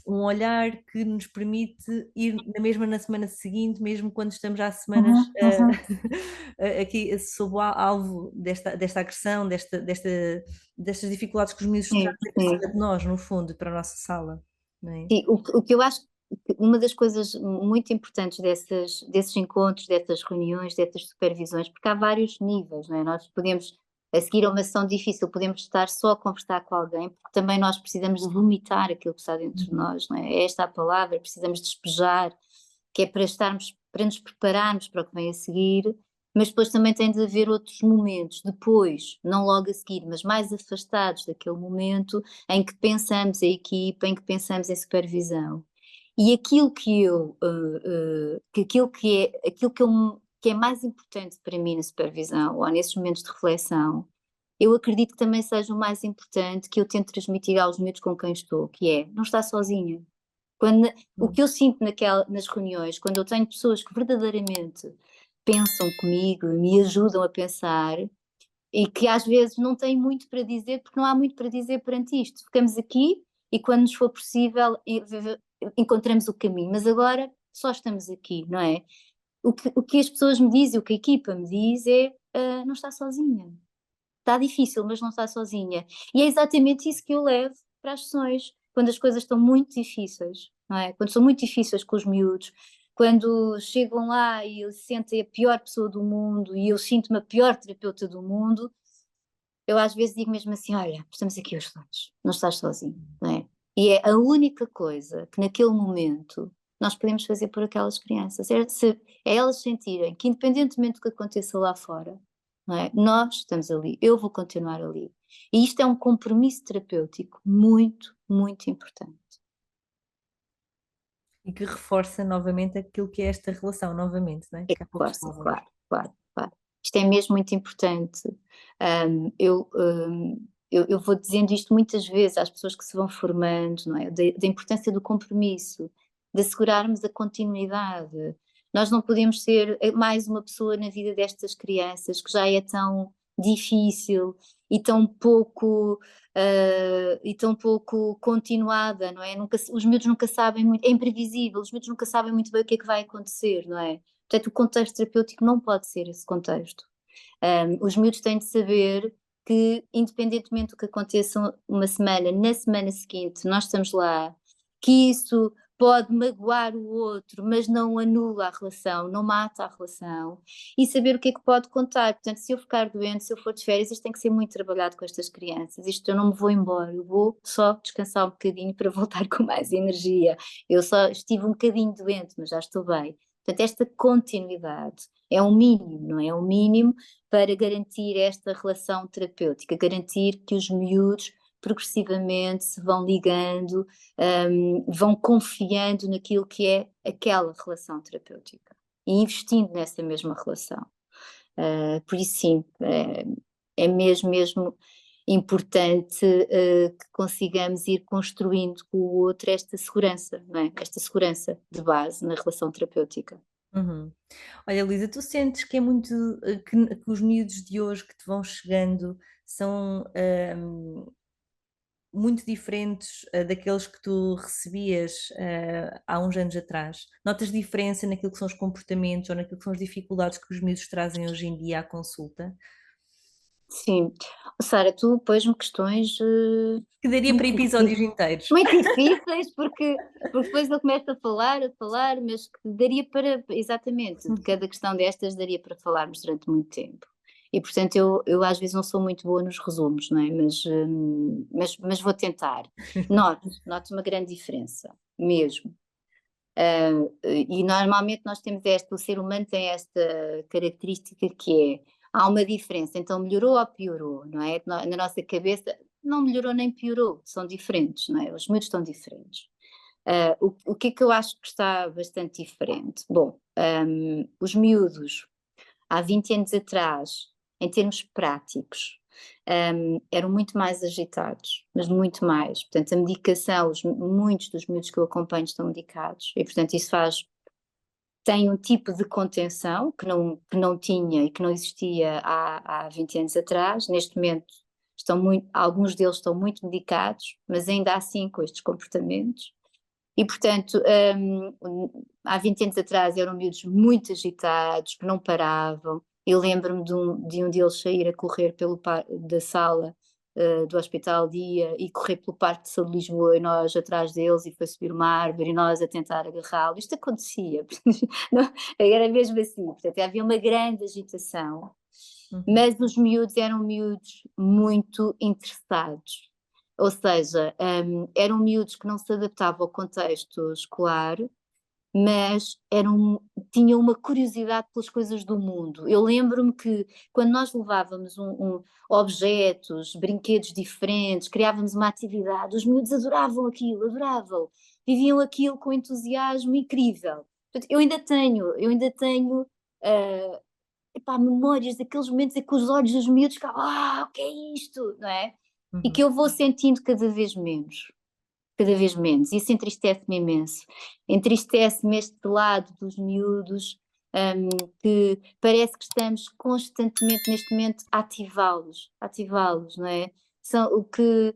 um olhar que nos permite ir na mesma na semana seguinte, mesmo quando estamos há semanas Uhum, uhum. aqui sob o alvo desta agressão, destas dificuldades que os miúdos Sim, trazem para sim. cima de nós, no fundo, para a nossa sala, não é? Sim, o que eu acho que uma das coisas muito importantes desses encontros, dessas reuniões, dessas supervisões, porque há vários níveis, não é? Nós podemos, a seguir a uma sessão difícil, podemos estar só a conversar com alguém, porque também nós precisamos de vomitar aquilo que está dentro de Uhum. nós, não é? É esta a palavra, precisamos despejar. que é para nos prepararmos para o que vem a seguir, mas depois também tem de haver outros momentos, depois, não logo a seguir, mas mais afastados daquele momento em que pensamos a equipa, em que pensamos em supervisão. E aquilo que eu, que é mais importante para mim na supervisão, ou nesses momentos de reflexão, eu acredito que também seja o mais importante que eu tento transmitir aos miúdos com quem estou, que é, não está sozinha. O que eu sinto nas reuniões, quando eu tenho pessoas que verdadeiramente pensam comigo, me ajudam a pensar, e que às vezes não têm muito para dizer, porque não há muito para dizer perante isto. Ficamos aqui e quando nos for possível encontramos o caminho, mas agora só estamos aqui, não é? O que as pessoas me dizem, o que a equipa me diz é, não está sozinha. Está difícil, mas não está sozinha. E é exatamente isso que eu levo para as sessões, quando as coisas estão muito difíceis, não é? Quando são muito difíceis com os miúdos, quando chegam lá e eles sentem a pior pessoa do mundo e eu sinto-me a pior terapeuta do mundo, eu às vezes digo mesmo assim, olha, estamos aqui os dois, não estás sozinho, não é? E é a única coisa que naquele momento nós podemos fazer por aquelas crianças, é elas sentirem que independentemente do que aconteça lá fora, não é? Nós estamos ali, eu vou continuar ali. E isto é um compromisso terapêutico muito, muito importante. E que reforça novamente aquilo que é esta relação, novamente, não é? É Que há pouco força, estávamos. claro, claro, claro. Isto é mesmo muito importante. Um, eu, um, eu vou dizendo isto muitas vezes às pessoas que se vão formando, não é? Da importância do compromisso, de assegurarmos a continuidade. Nós não podemos ser mais uma pessoa na vida destas crianças que já é tão difícil e tão pouco continuada, não é? Os miúdos nunca sabem muito, é imprevisível, os miúdos nunca sabem muito bem o que é que vai acontecer, não é? Portanto, o contexto terapêutico não pode ser esse contexto. Os miúdos têm de saber que, independentemente do que aconteça uma semana, na semana seguinte nós estamos lá, que isso pode magoar o outro, mas não anula a relação, não mata a relação, e saber o que é que pode contar. Portanto, se eu ficar doente, se eu for de férias, isto tem que ser muito trabalhado com estas crianças. Isto eu não me vou embora, eu vou só descansar um bocadinho para voltar com mais energia. Eu só estive um bocadinho doente, mas já estou bem. Portanto, esta continuidade é um mínimo, não é? É um mínimo para garantir esta relação terapêutica, garantir que os miúdos progressivamente se vão ligando, vão confiando naquilo que é aquela relação terapêutica e investindo nessa mesma relação. Por isso, sim, é mesmo importante que consigamos ir construindo com o outro esta segurança, não é? Esta segurança de base na relação terapêutica. Uhum. Olha, Luísa, tu sentes que é muito que os miúdos de hoje que te vão chegando são muito diferentes daqueles que tu recebias há uns anos atrás? Notas diferença naquilo que são os comportamentos ou naquilo que são as dificuldades que os miúdos trazem hoje em dia à consulta? Sim. Sara, tu pôs-me questões Que daria para muito episódios difíceis, inteiros. muito difíceis, porque depois eu começo a falar, mas que daria para, exatamente, de cada questão destas daria para falarmos durante muito tempo. E portanto eu às vezes não sou muito boa nos resumos, não é? Mas vou tentar. Noto uma grande diferença, mesmo. E normalmente nós temos o ser humano tem esta característica que é, há uma diferença, então melhorou ou piorou, não é? Na nossa cabeça não melhorou nem piorou, são diferentes, não é? Os miúdos estão diferentes. O que é que eu acho que está bastante diferente? Bom, os miúdos, há 20 anos atrás, em termos práticos, eram muito mais agitados, mas muito mais. Portanto, a medicação, muitos dos miúdos que eu acompanho estão medicados, e portanto isso tem um tipo de contenção que não tinha e que não existia há 20 anos atrás. Neste momento, alguns deles estão muito medicados, mas ainda assim com estes comportamentos. E, portanto, há 20 anos atrás eram miúdos muito agitados, que não paravam. Eu lembro-me de um deles sair a correr da sala do Hospital Dia e correr pelo Parque de São de Lisboa e nós atrás deles e foi subir uma árvore e nós a tentar agarrá-lo. Isto acontecia, não, era mesmo assim. Portanto, havia uma grande agitação, Uhum. mas os miúdos eram miúdos muito interessados. Ou seja, eram miúdos que não se adaptavam ao contexto escolar, mas tinham uma curiosidade pelas coisas do mundo. Eu lembro-me que quando nós levávamos objetos, brinquedos diferentes, criávamos uma atividade, os miúdos adoravam aquilo, adoravam, viviam aquilo com entusiasmo incrível. Portanto, eu ainda tenho memórias daqueles momentos em que os olhos dos miúdos ficavam, o que é isto, não é? E que eu vou sentindo cada vez menos. Cada vez menos. Isso entristece-me imenso. Entristece-me este lado dos miúdos, que parece que estamos constantemente, neste momento, a ativá-los, não é? São o que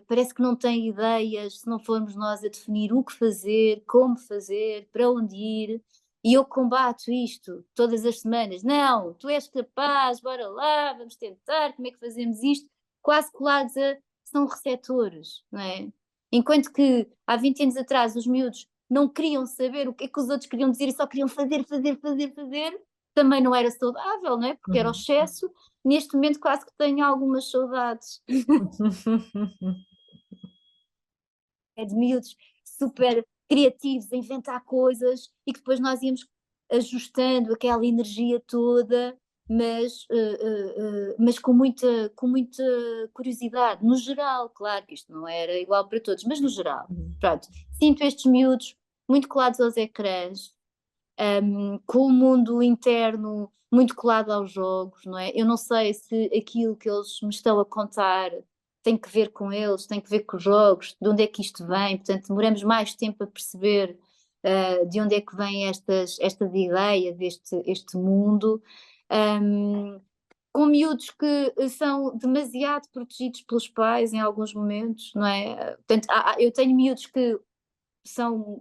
parece que não têm ideias se não formos nós a definir o que fazer, como fazer, para onde ir. E eu combato isto todas as semanas. Não, tu és capaz, bora lá, vamos tentar, como é que fazemos isto? Quase colados são receptores, não é? Enquanto que há 20 anos atrás os miúdos não queriam saber o que é que os outros queriam dizer e só queriam fazer, também não era saudável, não é? Porque era o excesso. Neste momento quase que tenho algumas saudades. É de miúdos super criativos, a inventar coisas e que depois nós íamos ajustando aquela energia toda, mas com muita curiosidade, no geral, claro que isto não era igual para todos, mas no geral, pronto, sinto estes miúdos muito colados aos ecrãs, com o mundo interno muito colado aos jogos, não é? Eu não sei se aquilo que eles me estão a contar tem que ver com eles, tem que ver com os jogos, de onde é que isto vem, portanto demoramos mais tempo a perceber de onde é que vêm estas ideias este mundo, com miúdos que são demasiado protegidos pelos pais em alguns momentos, não é? Portanto, eu tenho miúdos que são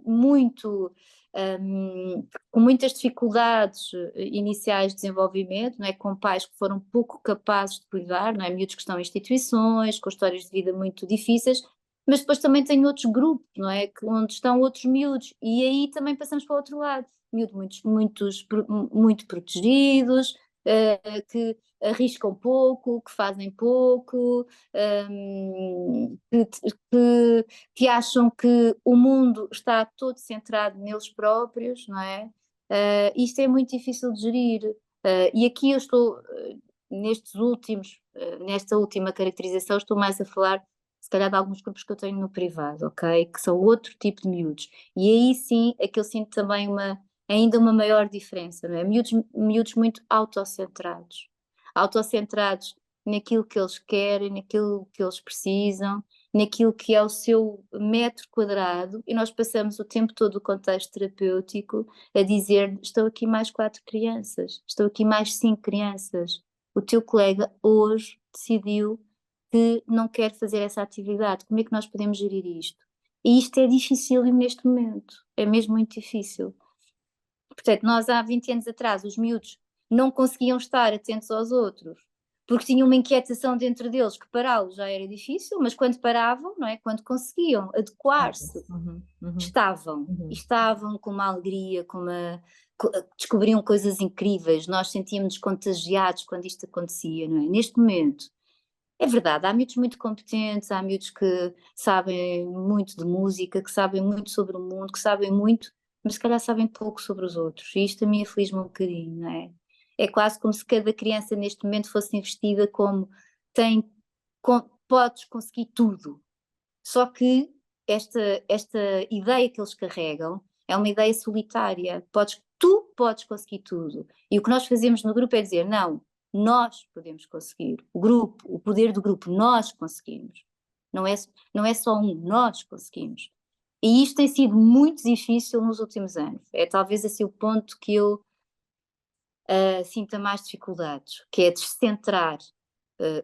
com muitas dificuldades iniciais de desenvolvimento, não é? Com pais que foram pouco capazes de cuidar, não é? Miúdos que estão em instituições, com histórias de vida muito difíceis, mas depois também tem outros grupos, não é? Onde estão outros miúdos, e aí também passamos para o outro lado, muito protegidos, que arriscam pouco, que fazem pouco, que acham que o mundo está todo centrado neles próprios, não é? Isto é muito difícil de gerir. E aqui eu estou, nesta última caracterização, estou mais a falar, se calhar, de alguns grupos que eu tenho no privado, ok? Que são outro tipo de miúdos. E aí sim é que eu sinto também ainda uma maior diferença, não é? Miúdos muito autocentrados naquilo que eles querem, naquilo que eles precisam, naquilo que é o seu metro quadrado, e nós passamos o tempo todo o contexto terapêutico a dizer: estou aqui mais 4 crianças, estou aqui mais 5 crianças. O teu colega hoje decidiu que não quer fazer essa atividade. Como é que nós podemos gerir isto? E isto é difícil neste momento, é mesmo muito difícil. Portanto, nós há 20 anos atrás, os miúdos não conseguiam estar atentos aos outros, porque tinham uma inquietação dentro deles que pará-los já era difícil, mas quando paravam, não é? Quando conseguiam adequar-se, estavam com uma alegria, descobriam coisas incríveis, nós sentíamos contagiados quando isto acontecia, não é? Neste momento, é verdade, há miúdos muito competentes, há miúdos que sabem muito de música, que sabem muito sobre o mundo, que sabem muito, mas se calhar sabem pouco sobre os outros, e isto a mim aflige-me um bocadinho, não é? É quase como se cada criança neste momento fosse investida como podes conseguir tudo. Só que esta ideia que eles carregam é uma ideia solitária. Tu podes conseguir tudo. E o que nós fazemos no grupo é dizer: não, nós podemos conseguir. O grupo, o poder do grupo, nós conseguimos. Não é só nós conseguimos. E isto tem sido muito difícil nos últimos anos. É talvez assim o ponto que eu sinta mais dificuldades, que é descentrar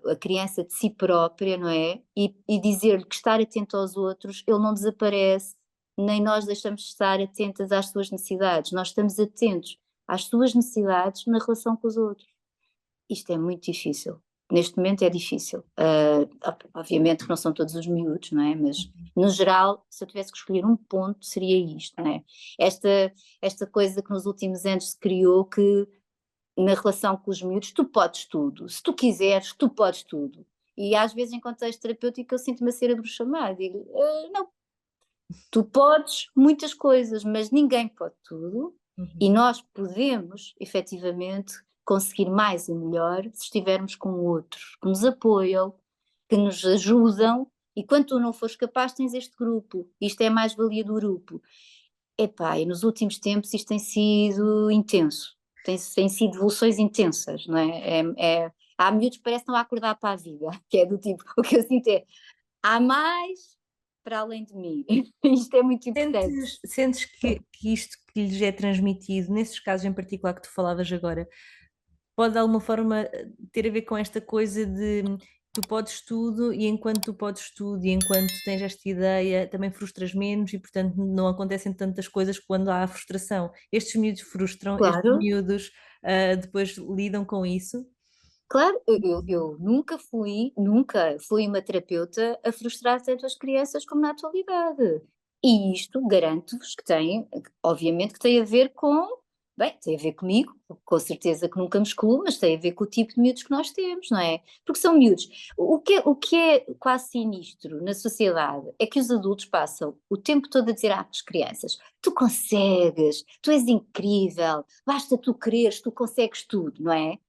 a criança de si própria, não é? E dizer-lhe que estar atento aos outros, ele não desaparece, nem nós deixamos de estar atentas às suas necessidades. Nós estamos atentos às suas necessidades na relação com os outros. Isto é muito difícil. Neste momento é difícil. Obviamente que não são todos os miúdos, não é? Mas, no geral, se eu tivesse que escolher um ponto, seria isto, não é? Esta coisa que nos últimos anos se criou, que na relação com os miúdos, tu podes tudo. Se tu quiseres, tu podes tudo. E às vezes, em contexto terapêutico, eu sinto-me a ser a bruxa má. Digo, não, Tu podes muitas coisas, mas ninguém pode tudo, e nós podemos, efetivamente, conseguir mais e melhor se estivermos com outros que nos apoiam, que nos ajudam, e quando tu não fores capaz, tens este grupo. Isto é a mais-valia do grupo. Epá, e nos últimos tempos isto tem sido intenso, tem sido evoluções intensas, não é? Há miúdos que parecem que estão a acordar para a vida, que é do tipo, o que eu sinto é, há mais para além de mim. Isto é muito importante. Sentes que isto que lhes é transmitido, nesses casos em particular que tu falavas agora, pode de alguma forma ter a ver com esta coisa de tu podes tudo e enquanto tu podes tudo e enquanto tu tens esta ideia também frustras menos e portanto não acontecem tantas coisas quando há frustração. Estes miúdos frustram, estes Claro, miúdos depois lidam com isso. claro, eu nunca fui uma terapeuta a frustrar tanto as crianças como na atualidade. E isto garanto-vos que tem, obviamente que tem a ver com, bem, tem a ver comigo, com certeza que nunca me excluo, mas tem a ver com o tipo de miúdos que nós temos, não é? Porque são miúdos. O que é quase sinistro na sociedade é que os adultos passam o tempo todo a dizer às crianças: tu consegues, tu és incrível, basta tu quereres, tu consegues tudo, não é?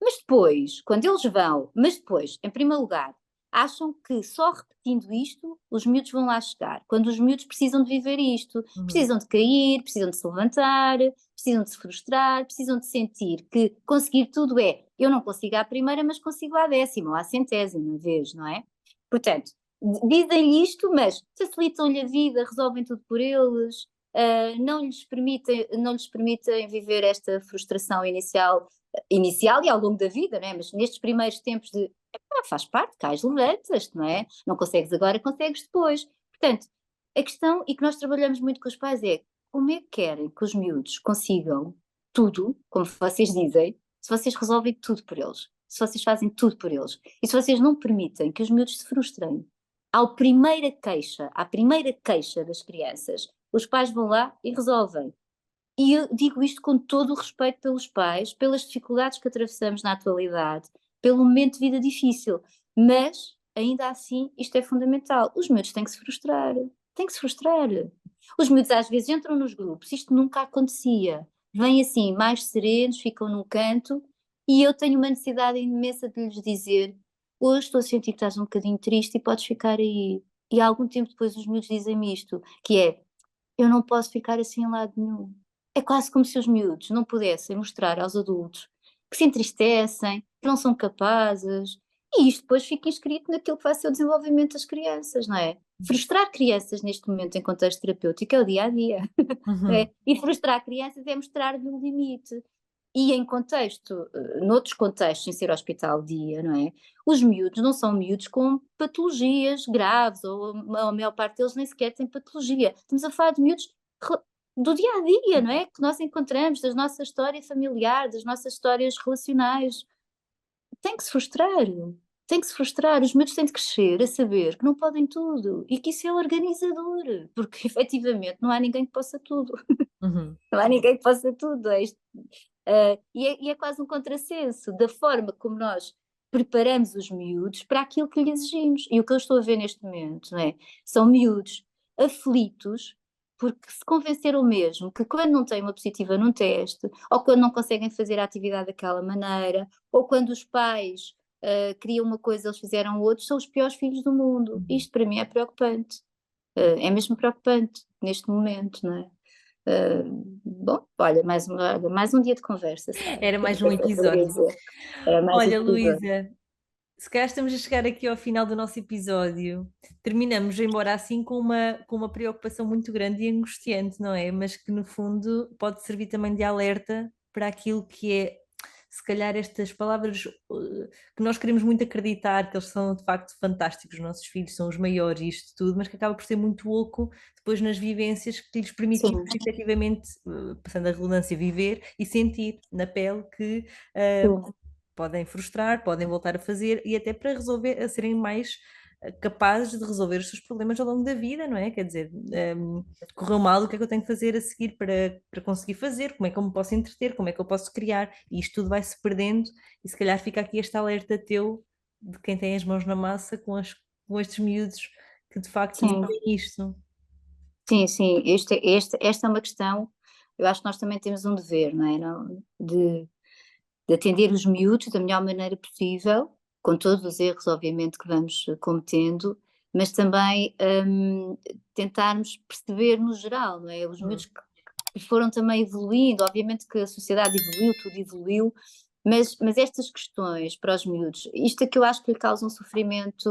Mas depois, quando eles vão, mas depois, em primeiro lugar, acham que só repetindo isto os miúdos vão lá chegar. Quando os miúdos precisam de viver isto, Uhum, precisam de cair, precisam de se levantar, precisam de se frustrar, precisam de sentir que conseguir tudo é, eu não consigo à primeira, mas consigo à décima ou à centésima vez, não é? Portanto, dizem-lhe isto, mas facilitam-lhe a vida, resolvem tudo por eles, não lhes permitem viver esta frustração inicial e ao longo da vida, né? Mas nestes primeiros tempos de faz parte, cais, levantas-te, não é? Não consegues agora, consegues depois. Portanto, a questão, e que nós trabalhamos muito com os pais, é como é que querem que os miúdos consigam tudo, como vocês dizem, se vocês resolvem tudo por eles, se vocês fazem tudo por eles, e se vocês não permitem que os miúdos se frustrem. À primeira queixa das crianças, os pais vão lá e resolvem. E eu digo isto com todo o respeito pelos pais, pelas dificuldades que atravessamos na atualidade, pelo momento de vida difícil, mas ainda assim isto é fundamental. Os miúdos têm que se frustrar, têm que se frustrar. Os miúdos às vezes entram nos grupos, isto nunca acontecia. Vêm assim, mais serenos, ficam num canto, e eu tenho uma necessidade imensa de lhes dizer: hoje estou a sentir que estás um bocadinho triste e podes ficar aí. E há algum tempo depois os miúdos dizem-me isto, que é: eu não posso ficar assim em lado nenhum. É quase como se os miúdos não pudessem mostrar aos adultos que se entristecem, que não são capazes, e isto depois fica inscrito naquilo que vai ser o desenvolvimento das crianças, não é? Frustrar crianças neste momento em contexto terapêutico é o dia a dia, não uhum, é? E frustrar crianças é mostrar-lhe um limite. E em contexto, noutros contextos, sem ser hospital-dia, não é? Os miúdos não são miúdos com patologias graves, ou a maior parte deles nem sequer tem patologia. Estamos a falar de miúdos do dia a dia, não é? Que nós encontramos, da nossa história familiar, das nossas histórias relacionais. Tem que se frustrar, tem que se frustrar. Os miúdos têm de crescer a saber que não podem tudo e que isso é organizador, porque efetivamente não há ninguém que possa tudo. uhum, Não há ninguém que possa tudo. E é quase um contrassenso da forma como nós preparamos os miúdos para aquilo que lhes exigimos. E o que eu estou a ver neste momento, não é? São miúdos aflitos porque se convenceram mesmo que quando não têm uma positiva num teste, ou quando não conseguem fazer a atividade daquela maneira, ou quando os pais queriam uma coisa, eles fizeram outro, são os piores filhos do mundo. uhum. Isto para mim é preocupante. É mesmo preocupante neste momento, não é? Bom, olha, mais um dia de conversa, Sara. Era O mais que um é que eu poderia episódio. dizer? Era mais um Olha, episódio. Luísa, se calhar estamos a chegar aqui ao final do nosso episódio. Terminamos, embora assim, com uma preocupação muito grande e angustiante, não é? Mas que no fundo pode servir também de alerta para aquilo que é, se calhar, estas palavras que nós queremos muito acreditar que eles são de facto fantásticos, os nossos filhos são os maiores e isto tudo, mas que acaba por ser muito oco depois nas vivências que lhes permitimos Sim, efetivamente, passando a redundância, viver e sentir na pele que sim, podem frustrar, podem voltar a fazer e até para resolver, a serem mais capazes de resolver os seus problemas ao longo da vida, não é? Quer dizer, correu mal, o que é que eu tenho que fazer a seguir para conseguir fazer? Como é que eu me posso entreter? Como é que eu posso criar? E isto tudo vai se perdendo e se calhar fica aqui este alerta teu de quem tem as mãos na massa com estes miúdos que de facto sim. vivem isto. Sim, sim, esta é uma questão, eu acho que nós também temos um dever, não é? De atender os miúdos da melhor maneira possível, com todos os erros, obviamente, que vamos cometendo, mas também tentarmos perceber no geral, não é? Os Hum. miúdos que foram também evoluindo, obviamente que a sociedade evoluiu, tudo evoluiu, mas estas questões para os miúdos, isto é que eu acho que lhe causa um sofrimento,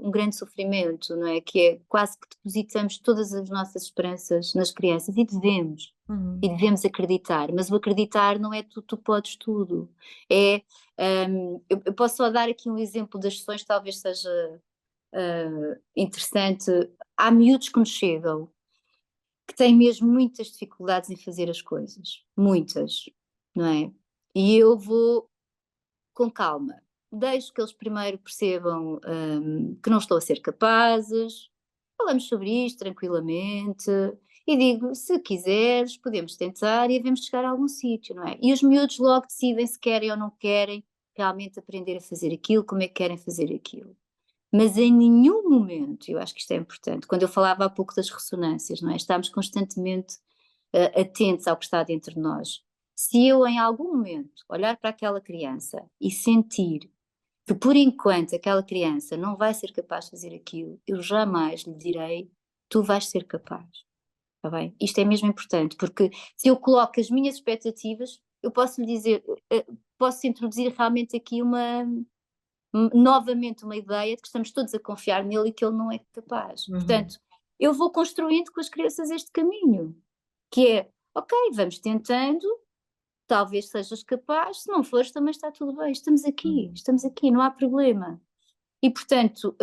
um grande sofrimento, não é? Que é quase que depositamos todas as nossas esperanças nas crianças e Uhum. devemos acreditar, mas o acreditar não é tu podes tudo. É, eu posso só dar aqui um exemplo das sessões, talvez seja interessante. Há miúdos que nos chegam que têm mesmo muitas dificuldades em fazer as coisas, muitas, não é? E eu vou com calma. Deixo que eles primeiro percebam que não estou a ser capazes, falamos sobre isto tranquilamente e digo, se quiseres, podemos tentar e devemos chegar a algum sítio, não é? E os miúdos logo decidem se querem ou não querem realmente aprender a fazer aquilo, como é que querem fazer aquilo. Mas em nenhum momento, eu acho que isto é importante, quando eu falava há pouco das ressonâncias, não é? Estamos constantemente atentos ao que está dentro de nós. Se eu em algum momento olhar para aquela criança e sentir que por enquanto aquela criança não vai ser capaz de fazer aquilo, eu jamais lhe direi, tu vais ser capaz, está bem? Isto é mesmo importante, porque se eu coloco as minhas expectativas, eu posso lhe dizer, posso introduzir realmente aqui novamente uma ideia de que estamos todos a confiar nele e que ele não é capaz. Uhum. Portanto, eu vou construindo com as crianças este caminho, que é, ok, vamos tentando, talvez sejas capaz, se não fores também está tudo bem, Uhum. estamos aqui, não há problema. E, portanto,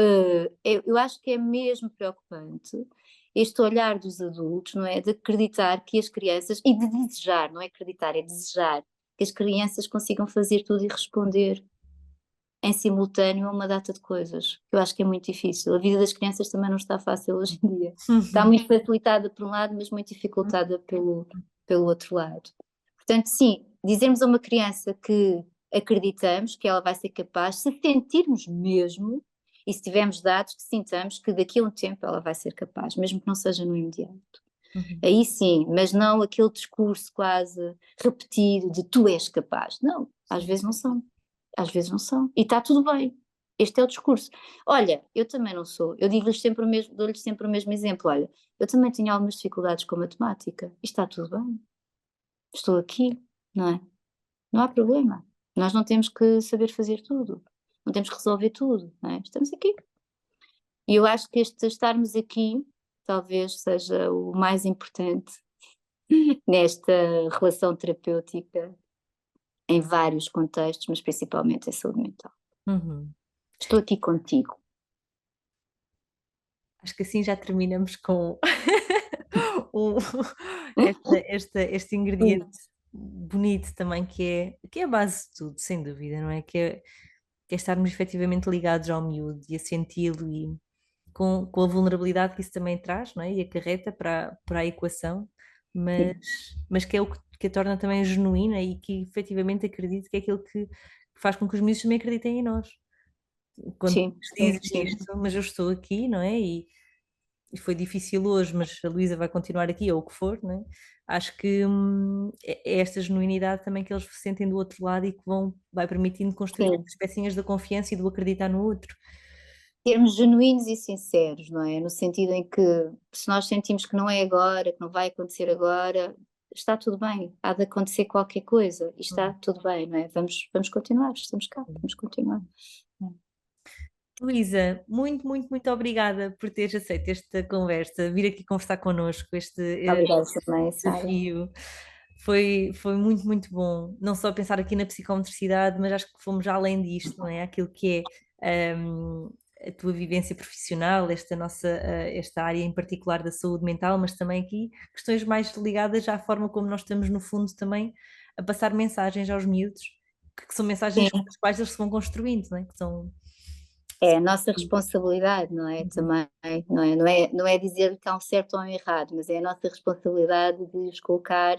eu acho que é mesmo preocupante este olhar dos adultos, não é? De acreditar que as crianças, e de desejar, não é acreditar, é desejar que as crianças consigam fazer tudo e responder em simultâneo a uma data de coisas. Eu acho que é muito difícil. A vida das crianças também não está fácil hoje em dia. Está Uhum. muito facilitada por um lado, mas muito dificultada pelo outro lado. Portanto, sim, dizermos a uma criança que acreditamos que ela vai ser capaz, se sentirmos mesmo, e se tivermos dados que sintamos que daqui a um tempo ela vai ser capaz, mesmo que não seja no imediato. Uhum. Aí sim, mas não aquele discurso quase repetido de tu és capaz. Não, às vezes não são. Às vezes não são. E está tudo bem. Este é o discurso. Olha, eu também não sou. Eu digo-lhes sempre o mesmo, dou-lhes sempre o mesmo exemplo. Olha, eu também tinha algumas dificuldades com matemática. E está tudo bem. Estou aqui, não é? Não há problema. Nós não temos que saber fazer tudo. Não temos que resolver tudo, não é? Estamos aqui. E eu acho que este estarmos aqui talvez seja o mais importante nesta relação terapêutica em vários contextos, mas principalmente em saúde mental. Uhum. Estou aqui contigo. Acho que assim já terminamos com o- este ingrediente bonito também, que é a base de tudo, sem dúvida, não é? Que é estarmos efetivamente ligados ao miúdo e a senti-lo e com a vulnerabilidade que isso também traz, não é? E acarreta para a equação, mas, Sim, mas que é o que a torna também genuína e que efetivamente acredito que é aquilo que faz com que os miúdos também acreditem em nós. Quando tu sim, sim, dizes sim. isto, mas eu estou aqui, não é? E foi difícil hoje, mas a Luísa vai continuar aqui, ou o que for, não é? Acho que é esta genuinidade também que eles sentem do outro lado e que vai permitindo construir Sim. estas pecinhas da confiança e do acreditar no outro. Sermos genuínos e sinceros, não é? No sentido em que se nós sentimos que não é agora, que não vai acontecer agora, está tudo bem. Há de acontecer qualquer coisa e está Hum. tudo bem, não é? Vamos continuar, estamos cá, vamos continuar. Luísa, muito, muito, muito obrigada por teres aceito esta conversa, vir aqui conversar connosco, este Obrigada também, Sara. desafio. Foi muito, muito bom. Não só pensar aqui na psicomotricidade, mas acho que fomos além disto, não é? Aquilo que é a tua vivência profissional, esta área em particular da saúde mental, mas também aqui questões mais ligadas à forma como nós estamos, no fundo, também a passar mensagens aos miúdos, que são mensagens com Sim, as quais eles se vão construindo, não é? Que são. é a nossa responsabilidade, não é? Uhum. Também, não é dizer que há um certo ou um errado, mas é a nossa responsabilidade de os colocar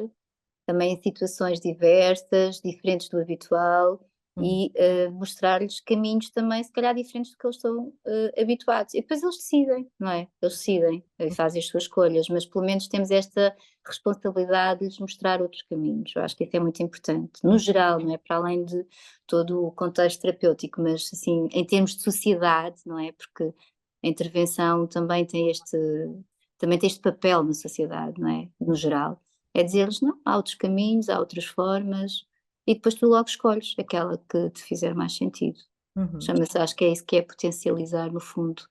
também em situações diversas, diferentes do habitual, e mostrar-lhes caminhos também, se calhar diferentes do que eles estão habituados. E depois eles decidem, não é? Eles decidem e fazem as suas escolhas, mas pelo menos temos esta responsabilidade de lhes mostrar outros caminhos. Eu acho que isso é muito importante, no geral, não é? Para além de todo o contexto terapêutico, mas assim, em termos de sociedade, não é? Porque a intervenção também tem este papel na sociedade, não é? No geral. É dizer-lhes, não, há outros caminhos, há outras formas, e depois tu logo escolhes aquela que te fizer mais sentido. Uhum. Chama-se, acho que é isso que é potencializar, no fundo,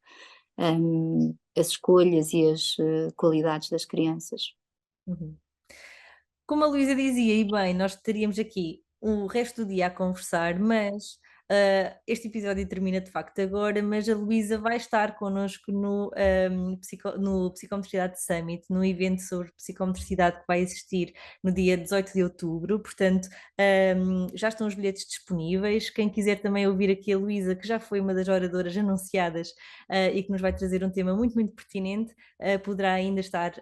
as escolhas e as qualidades das crianças. Uhum. Como a Luísa dizia, e bem, nós estaríamos aqui o resto do dia a conversar, mas este episódio termina de facto agora, mas a Luísa vai estar connosco no Psicomotricidade Summit, no evento sobre psicomotricidade que vai existir no dia 18 de outubro, portanto já estão os bilhetes disponíveis. Quem quiser também ouvir aqui a Luísa, que já foi uma das oradoras anunciadas e que nos vai trazer um tema muito, muito pertinente, poderá ainda estar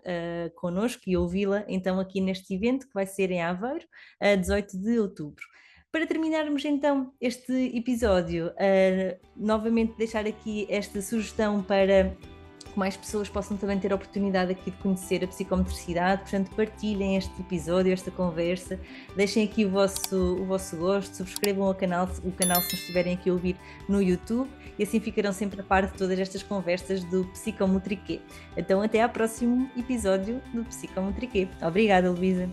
connosco e ouvi-la então aqui neste evento que vai ser em Aveiro, a 18 de outubro. Para terminarmos então este episódio, novamente deixar aqui esta sugestão para que mais pessoas possam também ter a oportunidade aqui de conhecer a psicomotricidade, portanto partilhem este episódio, esta conversa, deixem aqui o vosso gosto, subscrevam o canal se nos estiverem aqui a ouvir no YouTube e assim ficarão sempre a par de todas estas conversas do Psicomotriquê. Então até ao próximo episódio do Psicomotriquê. Obrigada, Luísa.